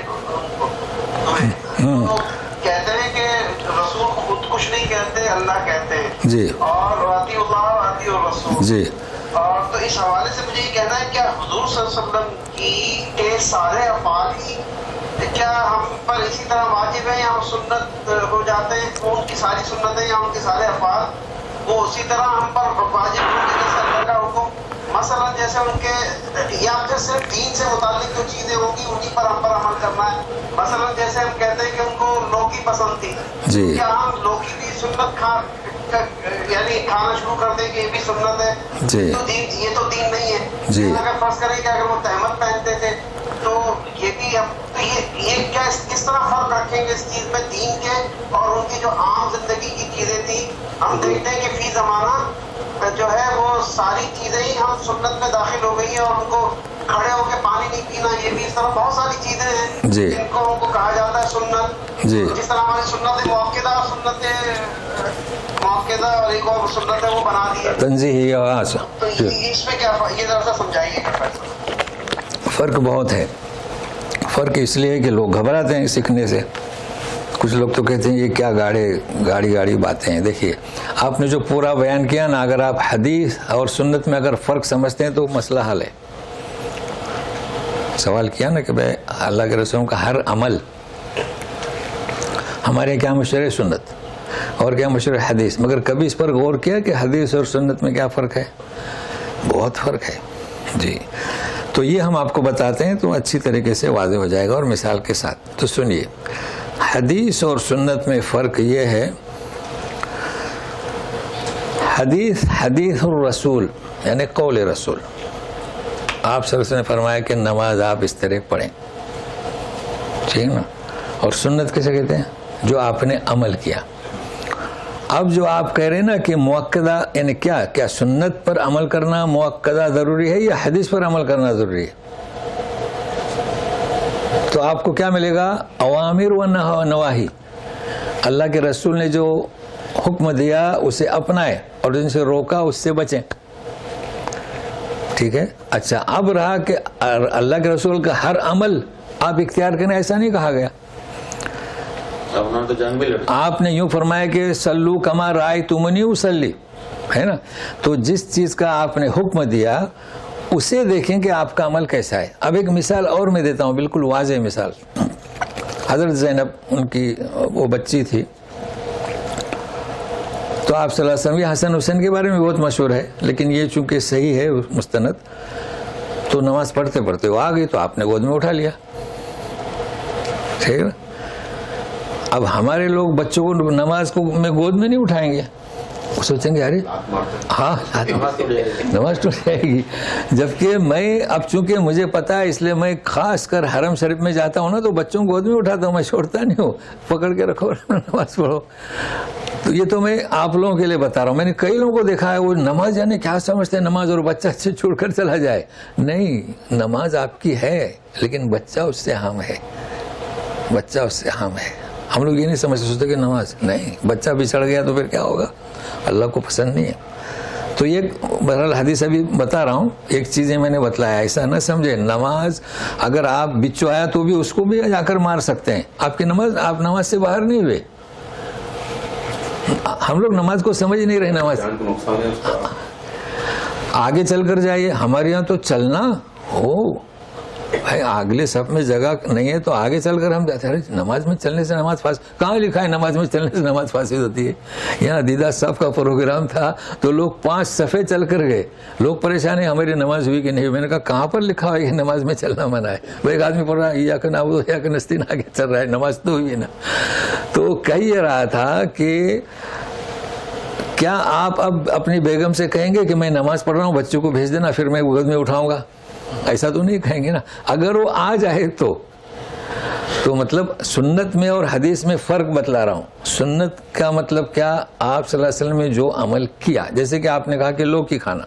Speaker 3: تو کہتے ہیں کہ رسول خود کچھ نہیں کہتے اللہ کہتے ہیں
Speaker 1: جی
Speaker 3: اور اطیع اللہ اطیع الرسول
Speaker 1: جی
Speaker 3: اور تو اس حوالے سے مجھے یہ کہنا ہے کیا حضور صلی اللہ علیہ وسلم کے سارے افعال ہی کیا ہم پر اسی طرح واجب ہیں یا سنت ہو جاتے ہیں ان کی ساری سنتیں یا ان کے سارے افعال وہ اسی طرح ہم پر واجب ہوں گے جیسے اللہ کا حکم مثلا جیسے ان کے یا پھر صرف دین سے متعلق جو چیزیں ہوگی انہیں پر ہم پر عمل کرنا ہے مثلا جیسے ہم کہتے ہیں کہ ان کو لوکی پسند تھی
Speaker 1: جی
Speaker 3: کیا ہم لوکی بھی سنت یعنی کھانا شروع کر دیں کہ یہ بھی سنت ہے
Speaker 1: جی
Speaker 3: تو دین یہ تو دین نہیں ہے
Speaker 1: جی
Speaker 3: اگر فرض کریں کہ اگر وہ تہمت پہنتے تھے تو یہ بھی تو یہ کیا کس طرح فرق رکھیں گے اس چیز میں دین کے اور ان کی جو عام زندگی کی چیزیں تھیں ہم دیکھتے ہیں کہ فی زمانہ جو ہے وہ ساری چیزیں ہی ہم سنت میں داخل ہو گئی ہیں اور ان کو کھڑے ہو کے پانی نہیں پینا یہ بھی اس طرح بہت ساری چیزیں ہیں
Speaker 1: جی
Speaker 3: جن کو ان کو کہا جاتا ہے سنت
Speaker 1: جی
Speaker 3: جس طرح ہماری سنت موقعہ سنت موقعہ اور ایک اور سنت ہے وہ بنا دی ہے
Speaker 1: تنزیہی آواز
Speaker 3: تو اس میں کیا یہ ذرا سا سمجھائیے
Speaker 1: فرق بہت ہے فرق اس لیے کہ لوگ گھبراتے ہیں سیکھنے سے کچھ لوگ تو کہتے ہیں یہ کیا گاڑی باتیں ہیں دیکھیے آپ نے جو پورا بیان کیا نا اگر آپ حدیث اور سنت میں اگر فرق سمجھتے ہیں تو مسئلہ حل ہے سوال کیا نا کہ بھائی اللہ کے رسول کا ہر عمل ہمارے کیا مشہور ہے سنت اور کیا مشہور ہے حدیث مگر کبھی اس پر غور کیا کہ حدیث اور سنت میں کیا فرق ہے بہت فرق ہے جی تو یہ ہم آپ کو بتاتے ہیں تو اچھی طریقے سے واضح ہو جائے گا اور مثال کے ساتھ تو سنیے حدیث اور سنت میں فرق یہ ہے حدیث الرسول یعنی قول رسول آپ صلی اللہ علیہ وسلم نے فرمایا کہ نماز آپ اس طرح پڑھیں ٹھیک نا اور سنت کیسے کہتے ہیں جو آپ نے عمل کیا اب جو آپ کہہ رہے ہیں نا کہ مؤکدہ یعنی کیا سنت پر عمل کرنا مؤکدہ ضروری ہے یا حدیث پر عمل کرنا ضروری ہے تو آپ کو کیا ملے گا اوامر و نواہی اللہ کے رسول نے جو حکم دیا اسے اپنائے اور جن سے روکا اس سے بچیں ٹھیک ہے اچھا اب رہا کہ اللہ کے رسول کا ہر عمل آپ اختیار کریں ایسا نہیں کہا گیا آپ نے یوں فرمایا کہ سلو کما رأیتمونی اصلی ہے نا تو جس چیز کا آپ نے حکم دیا اسے دیکھیں کہ آپ کا عمل کیسا ہے اب ایک مثال اور میں دیتا ہوں بالکل واضح مثال حضرت زینب ان کی وہ بچی تھی تو آپ صلی اللہ علیہ وسلم یہ حسن حسین کے بارے میں بہت مشہور ہے لیکن یہ چونکہ صحیح ہے مستند تو نماز پڑھتے پڑھتے وہ آ گئی تو آپ نے گود میں اٹھا لیا ٹھیک ہے اب ہمارے لوگ بچوں کو نماز کو میں گود میں نہیں اٹھائیں گے وہ سوچیں گے ارے ہاں نماز ٹوٹ جائے گی جبکہ میں اب چونکہ مجھے پتا ہے اس لیے میں خاص کر حرم شریف میں جاتا ہوں نا تو بچوں کو گود میں اٹھاتا ہوں میں چھوڑتا نہیں ہوں پکڑ کے رکھو نماز پڑھو تو یہ تو میں آپ لوگوں کے لیے بتا رہا ہوں. میں نے کئی لوگوں کو دیکھا ہے وہ نماز یعنی کیا سمجھتے ہیں نماز اور بچہ سے چھوڑ کر چلا جائے. نہیں, نماز آپ کی ہے لیکن بچہ اس سے اہم ہے, بچہ اس سے اہم ہے. ہم لوگ یہ نہیں سمجھ سکتے کہ نماز نہیں, بچہ بچھڑ گیا تو پھر کیا ہوگا, اللہ کو پسند نہیں ہے. تو یہ بہرحال حدیث ابھی بتا رہا ہوں, ایک چیزیں میں نے بتلایا, ایسا نہ سمجھے نماز اگر آپ بچو آیا تو بھی اس کو بھی جا کر مار سکتے ہیں. آپ کی نماز, آپ نماز سے باہر نہیں ہوئے. ہم لوگ نماز کو سمجھ نہیں رہے. نماز آگے چل کر جائیے, ہمارے یہاں تو چلنا ہو بھائی, اگلے صف میں جگہ نہیں ہے تو آگے چل کر ہم جاتے ہیں. نماز میں چلنے سے نماز فاسد, کہاں لکھا ہے نماز میں چلنے سے نماز فاسد ہوتی ہے؟ یہاں دیدہ صف کا پروگرام تھا تو لوگ 5 صفحے چل کر گئے. لوگ پریشان ہیں ہماری نماز ہوئی کہ نہیں. میں نے کہا کہاں پر لکھا ہے کہ نماز میں چلنا منع ہے؟ وہ ایک آدمی پڑھ رہا ہے یا کہ نعبد یا کہ نستعین, آگے چل رہا ہے, نماز تو ہوئی نا. تو کہہ یہ رہا تھا کہ کیا آپ اب اپنی بیگم سے کہیں گے کہ میں نماز پڑھ رہا ہوں, بچوں کو بھیج دینا, پھر میں گود میں اٹھاؤں گا؟ ایسا تو نہیں کہیں گے نا. اگر وہ آ جائے تو مطلب سنت میں اور حدیث میں فرق بتلا رہا ہوں. سنت کا مطلب کیا, آپ صلی اللہ علیہ وسلم نے جو عمل کیا, جیسے کہ آپ نے کہا کہ لوکی کھانا,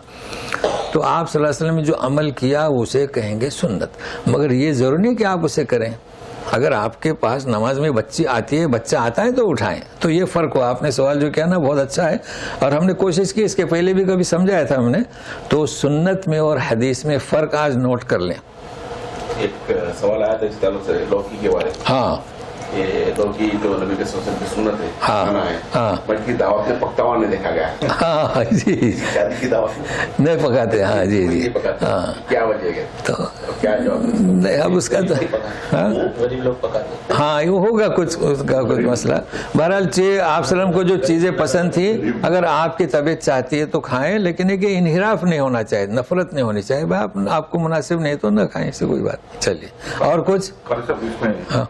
Speaker 1: تو آپ صلی اللہ علیہ وسلم نے جو عمل کیا اسے کہیں گے سنت. مگر یہ ضروری نہیں کہ آپ اسے کریں. اگر آپ کے پاس نماز میں بچی آتی ہے, بچہ آتا ہے تو اٹھائیں. تو یہ فرق ہو. آپ نے سوال جو کیا نا بہت اچھا ہے, اور ہم نے کوشش کی, اس کے پہلے بھی کبھی سمجھایا تھا ہم نے. تو سنت میں اور حدیث میں فرق آج نوٹ کر لیں.
Speaker 4: ایک سوال آیا تھا اس تعلق سے لوکی کے بارے میں.
Speaker 1: ہاں,
Speaker 4: یہ لوکی جو نبی کے صلی اللہ علیہ وسلم کی سنت ہے,
Speaker 1: ہاں,
Speaker 4: کھانا ہے,
Speaker 1: ہاں,
Speaker 4: بلکہ دعوت میں پکتا ہوا نہیں دیکھا گیا.
Speaker 1: ہاں جی,
Speaker 4: شادی کی دعوت میں
Speaker 1: نہیں پکاتے. ہاں جی جی,
Speaker 4: نہیں پکاتے.
Speaker 1: ہاں.
Speaker 4: کیا وجہ ہے,
Speaker 1: تو
Speaker 4: کیا جواب؟
Speaker 1: نہیں, اب اس کا تو ہاں
Speaker 4: غریب لوگ پکاتے.
Speaker 1: ہاں وہ ہوگا کچھ اس کا کچھ مسئلہ. بہرحال آپ وسلم کو جو چیزیں پسند تھی, اگر آپ کی طبیعت چاہتی ہے تو کھائیں, لیکن ایک انحراف نہیں ہونا چاہیے, نفرت نہیں ہونی چاہیے. بھائی آپ کو مناسب نہیں تو نہ کھائیں, اس سے کوئی بات نہیں. چلیے اور کچھ. ہاں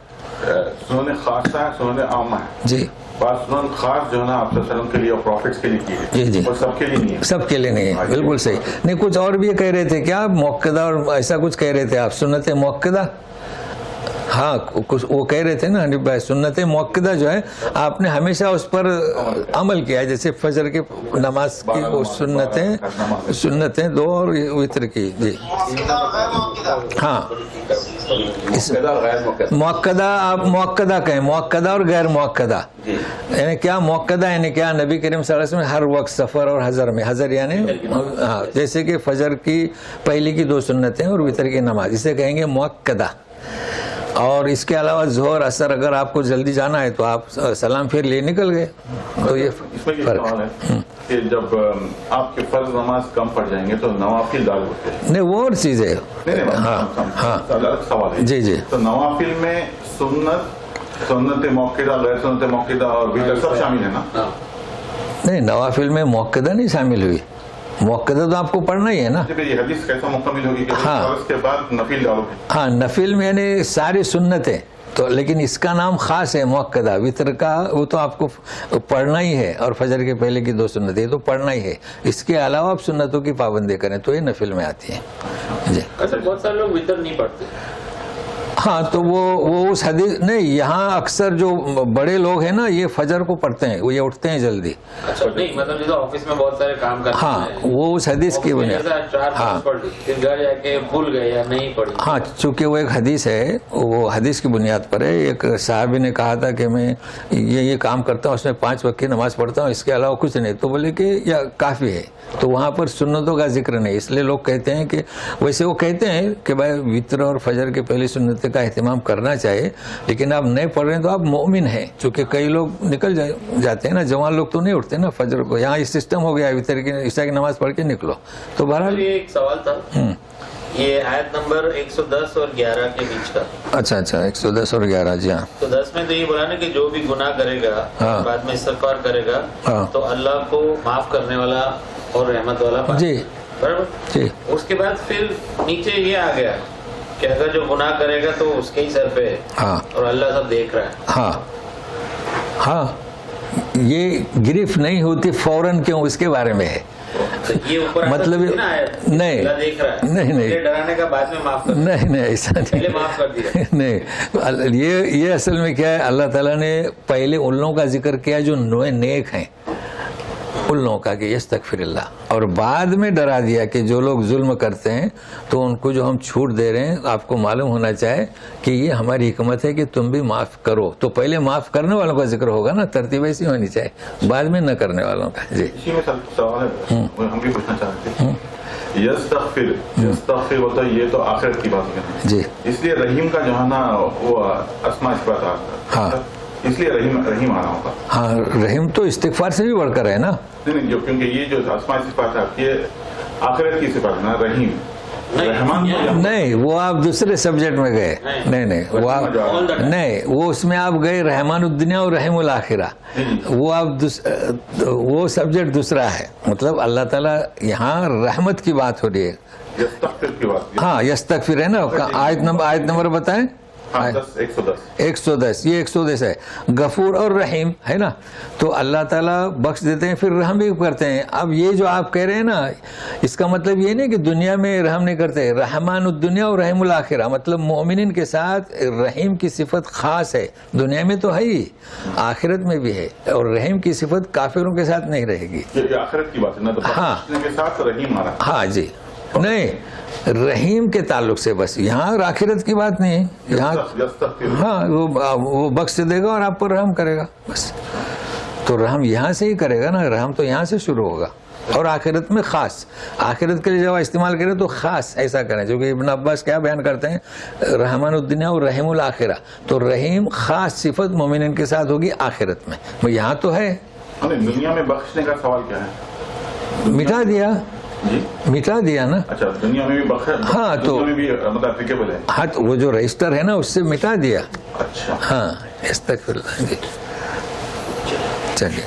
Speaker 2: سنن خاصہ ہے, سنن عامہ ہے.
Speaker 1: جی,
Speaker 2: بات سنن خاص جو ہے نا آپ صلی اللہ علیہ وسلم کے لیے اور پروفٹس کے لیے کی ہے,
Speaker 1: جی جی,
Speaker 2: وہ سب کے لیے نہیں ہے.
Speaker 1: سب کے لیے نہیں ہے, بالکل صحیح. نہیں کچھ اور بھی کہہ رہے تھے کیا, موقدہ اور ایسا کچھ کہہ رہے تھے آپ, سنت موقدہ. ہاں کچھ وہ کہہ رہے تھے نا حنیف بھائی, سنت موقدہ جو ہے آپ نے ہمیشہ اس پر عمل کیا ہے. جیسے فجر کی نماز کی وہ سنتیں 2 اور وتر کی. جی ہاں, موقدہ آپ موقدہ کہیں, موقدہ اور غیر موقدہ. یعنی کیا موقدہ, یعنی کیا نبی کریم صلی اللہ علیہ وسلم ہر وقت سفر اور حضر میں, حضر یعنی ہاں جیسے کہ فجر کی پہلی کی 2 سنتیں اور وتر کی نماز, اسے کہیں گے موقدہ. اور اس کے علاوہ ظہر اثر اگر آپ کو جلدی جانا ہے تو آپ سلام پھر لے نکل گئے. تو یہ فرق ہے
Speaker 2: کہ جب آپ کے فرض نماز کم پڑ جائیں گے تو نوافل زیادہ ہوتے ہیں.
Speaker 1: نہیں وہ اور چیز ہے. ہاں ہاں
Speaker 2: الگ سوال ہے.
Speaker 1: جی جی,
Speaker 2: تو نوافل میں سنت موقدہ, غیر سنت موقدہ اور وتر سب شامل ہے نا؟
Speaker 1: نہیں نوافل میں موقدہ نہیں شامل ہوئی. موقدہ تو آپ کو پڑھنا ہی ہے نا.
Speaker 2: یہ حدیث کیسا مکمل ہوگی کہ فرض کے بعد نفل ڈالو گے؟
Speaker 1: ہاں نفل میں یعنی ساری سنتیں تو, لیکن اس کا نام خاص ہے موقدہ. وتر کا وہ تو آپ کو پڑھنا ہی ہے, اور فجر کے پہلے کی 2 سنتیں تو پڑھنا ہی ہے. اس کے علاوہ آپ سنتوں کی پابندی کریں تو یہ نفل میں آتی ہے. جی
Speaker 5: بہت سارے لوگ وتر نہیں پڑھتے.
Speaker 1: ہاں تو وہ اس حدیث نہیں, یہاں اکثر جو بڑے لوگ ہیں نا یہ فجر کو پڑھتے ہیں, وہ یہ اٹھتے ہیں جلدی.
Speaker 5: اچھا نہیں مطلب جیسے آفس میں بہت سارے کام کرتے ہیں,
Speaker 1: ہاں وہ اس حدیث کی بنیاد.
Speaker 5: ہاں پھر گھر جا کے بھول گئے یا نہیں پڑھی.
Speaker 1: ہاں چونکہ وہ ایک حدیث ہے, وہ حدیث کی بنیاد پر ہے. ایک صحابی نے کہا تھا کہ میں یہ کام کرتا ہوں, اس میں 5 وقت کی نماز پڑھتا ہوں, اس کے علاوہ کچھ نہیں. تو بولے کہ یا کافی ہے. تو وہاں پر سنتوں کا ذکر نہیں, اس لیے لوگ کہتے ہیں کہ ویسے وہ کہتے ہیں کہ بھائی وتر اور فجر کے پہلی سنت کا اہتمام کرنا چاہیے, لیکن آپ نہیں پڑھ رہے ہیں تو آپ مومن ہیں. چونکہ کئی لوگ نکل جاتے ہیں نا, جوان لوگ تو نہیں اٹھتے نا فجر کو. یہاں یہ سسٹم ہو گیا وتر کی عشاء کی نماز پڑھ کے نکلو. تو بہرحال
Speaker 5: یہ ایک سوال تھا, یہ آیت نمبر 110 اور 11 کے بیچ کا.
Speaker 1: اچھا 110 اور 11. جی ہاں,
Speaker 5: تو 10 میں تو یہ بولا نا کہ جو بھی گناہ کرے گا بعد میں استغفار کرے گا تو اللہ کو معاف کرنے والا اور رحمت والا.
Speaker 1: جی
Speaker 5: برابر.
Speaker 1: جی,
Speaker 5: اس کے بعد پھر نیچے یہ آ گیا کہ اگر جو گناہ کرے گا تو اس کے ہی سر پہ ہے, اور اللہ سب دیکھ رہا ہے.
Speaker 1: ہاں ہاں, یہ گرفت نہیں ہوتی فوراً, کیوں, اس کے بارے میں ہے.
Speaker 5: تو یہ اوپر
Speaker 1: مطلب نہیں
Speaker 5: اللہ دیکھ رہا ہے،
Speaker 1: نہیں
Speaker 5: یہ ڈرانے کا بعد میں معاف کر،
Speaker 1: نہیں ایسا
Speaker 5: پہلے
Speaker 1: نہیں،
Speaker 5: معاف کر دیا.
Speaker 1: نہیں یہ اصل میں کیا ہے، اللہ تعالیٰ نے پہلے ان لوگوں کا ذکر کیا جو نیک ہیں، ان لوگوں کا کہ یستغفر اللہ، اور بعد میں ڈرا دیا کہ جو لوگ ظلم کرتے ہیں تو ان کو جو ہم چھوٹ دے رہے ہیں، آپ کو معلوم ہونا چاہے کہ یہ ہماری حکمت ہے کہ تم بھی معاف کرو. تو پہلے معاف کرنے والوں کا ذکر ہوگا نا، ترتیب ایسی ہونی چاہیے، بعد میں نہ کرنے والوں کا. جی
Speaker 2: اسی میں سوال ہے، ہم بھی پوچھنا چاہتے ہیں. یستغفر بولتا ہے، یہ تو آخرت کی بات ہے
Speaker 1: جی
Speaker 2: اس لیے رحیم کا جو ہے نا وہ اسماء صفات،
Speaker 1: ہاں
Speaker 2: اس لیے رحیم آنا ہوگا.
Speaker 1: ہاں، رحیم تو استغفار سے بھی بڑھ کر ہے نا.
Speaker 2: نہیں جو کیونکہ یہ جو اسماء صفات ہے یہ آخرت کی صفات ہے نا، رحیم رحمان
Speaker 1: نہیں، وہ آپ دوسرے سبجیکٹ میں گئے. نہیں وہ آپ نہیں، وہ اس میں آپ گئے رحمان الدنیا اور رحیم الآخرہ، وہ آپ وہ سبجیکٹ دوسرا ہے. مطلب اللہ تعالیٰ یہاں رحمت کی بات ہو رہی ہے.
Speaker 2: یستغفر کی بات.
Speaker 1: ہاں یستغفر ہے نا. آیت نمبر بتائیں. 110 یہ 110 ہے. غفور اور رحیم ہے نا، تو اللہ تعالیٰ بخش دیتے ہیں پھر رحم بھی کرتے ہیں. اب یہ جو آپ کہہ رہے ہیں نا، اس کا مطلب یہ نہیں کہ دنیا میں رحم نہیں کرتے. رحمان الدنیا اور رحیم الآخرہ، مطلب مومنین کے ساتھ رحیم کی صفت خاص ہے، دنیا میں تو ہے ہی، آخرت میں بھی ہے. اور رحیم کی صفت کافروں کے ساتھ نہیں رہے گی.
Speaker 2: یہ آخرت کی بات ہے نا، تو بخشنے کے ساتھ رحیم آ رہا ہے.
Speaker 1: ہاں جی، نہیں رحیم کے تعلق سے، بس یہاں آخرت کی بات نہیں. یہاں ہاں وہ بخش دے گا اور آپ پر رحم کرے گا بس. تو رحم یہاں سے ہی کرے گا نا، رحم تو یہاں سے شروع ہوگا. اور آخرت میں خاص، آخرت کے لیے جب استعمال کریں تو خاص ایسا کریں. جو کہ ابن عباس کیا بیان کرتے ہیں، رحمان الدنیا اور رحیم الآخرہ، تو رحیم خاص صفت مومنین کے ساتھ ہوگی آخرت میں. یہاں تو ہے.
Speaker 2: دنیا میں بخشنے کا سوال کیا ہے؟
Speaker 1: مٹا دیا، مٹا دیا نا.
Speaker 2: اچھا دنیا میں بھی
Speaker 1: ہاں تو
Speaker 2: مطلب اپلیکیبل ہے.
Speaker 1: ہاں وہ جو رجسٹر ہے نا اس سے مٹا دیا.
Speaker 2: اچھا
Speaker 1: ہاں استغفر اللہ. جی چلیے.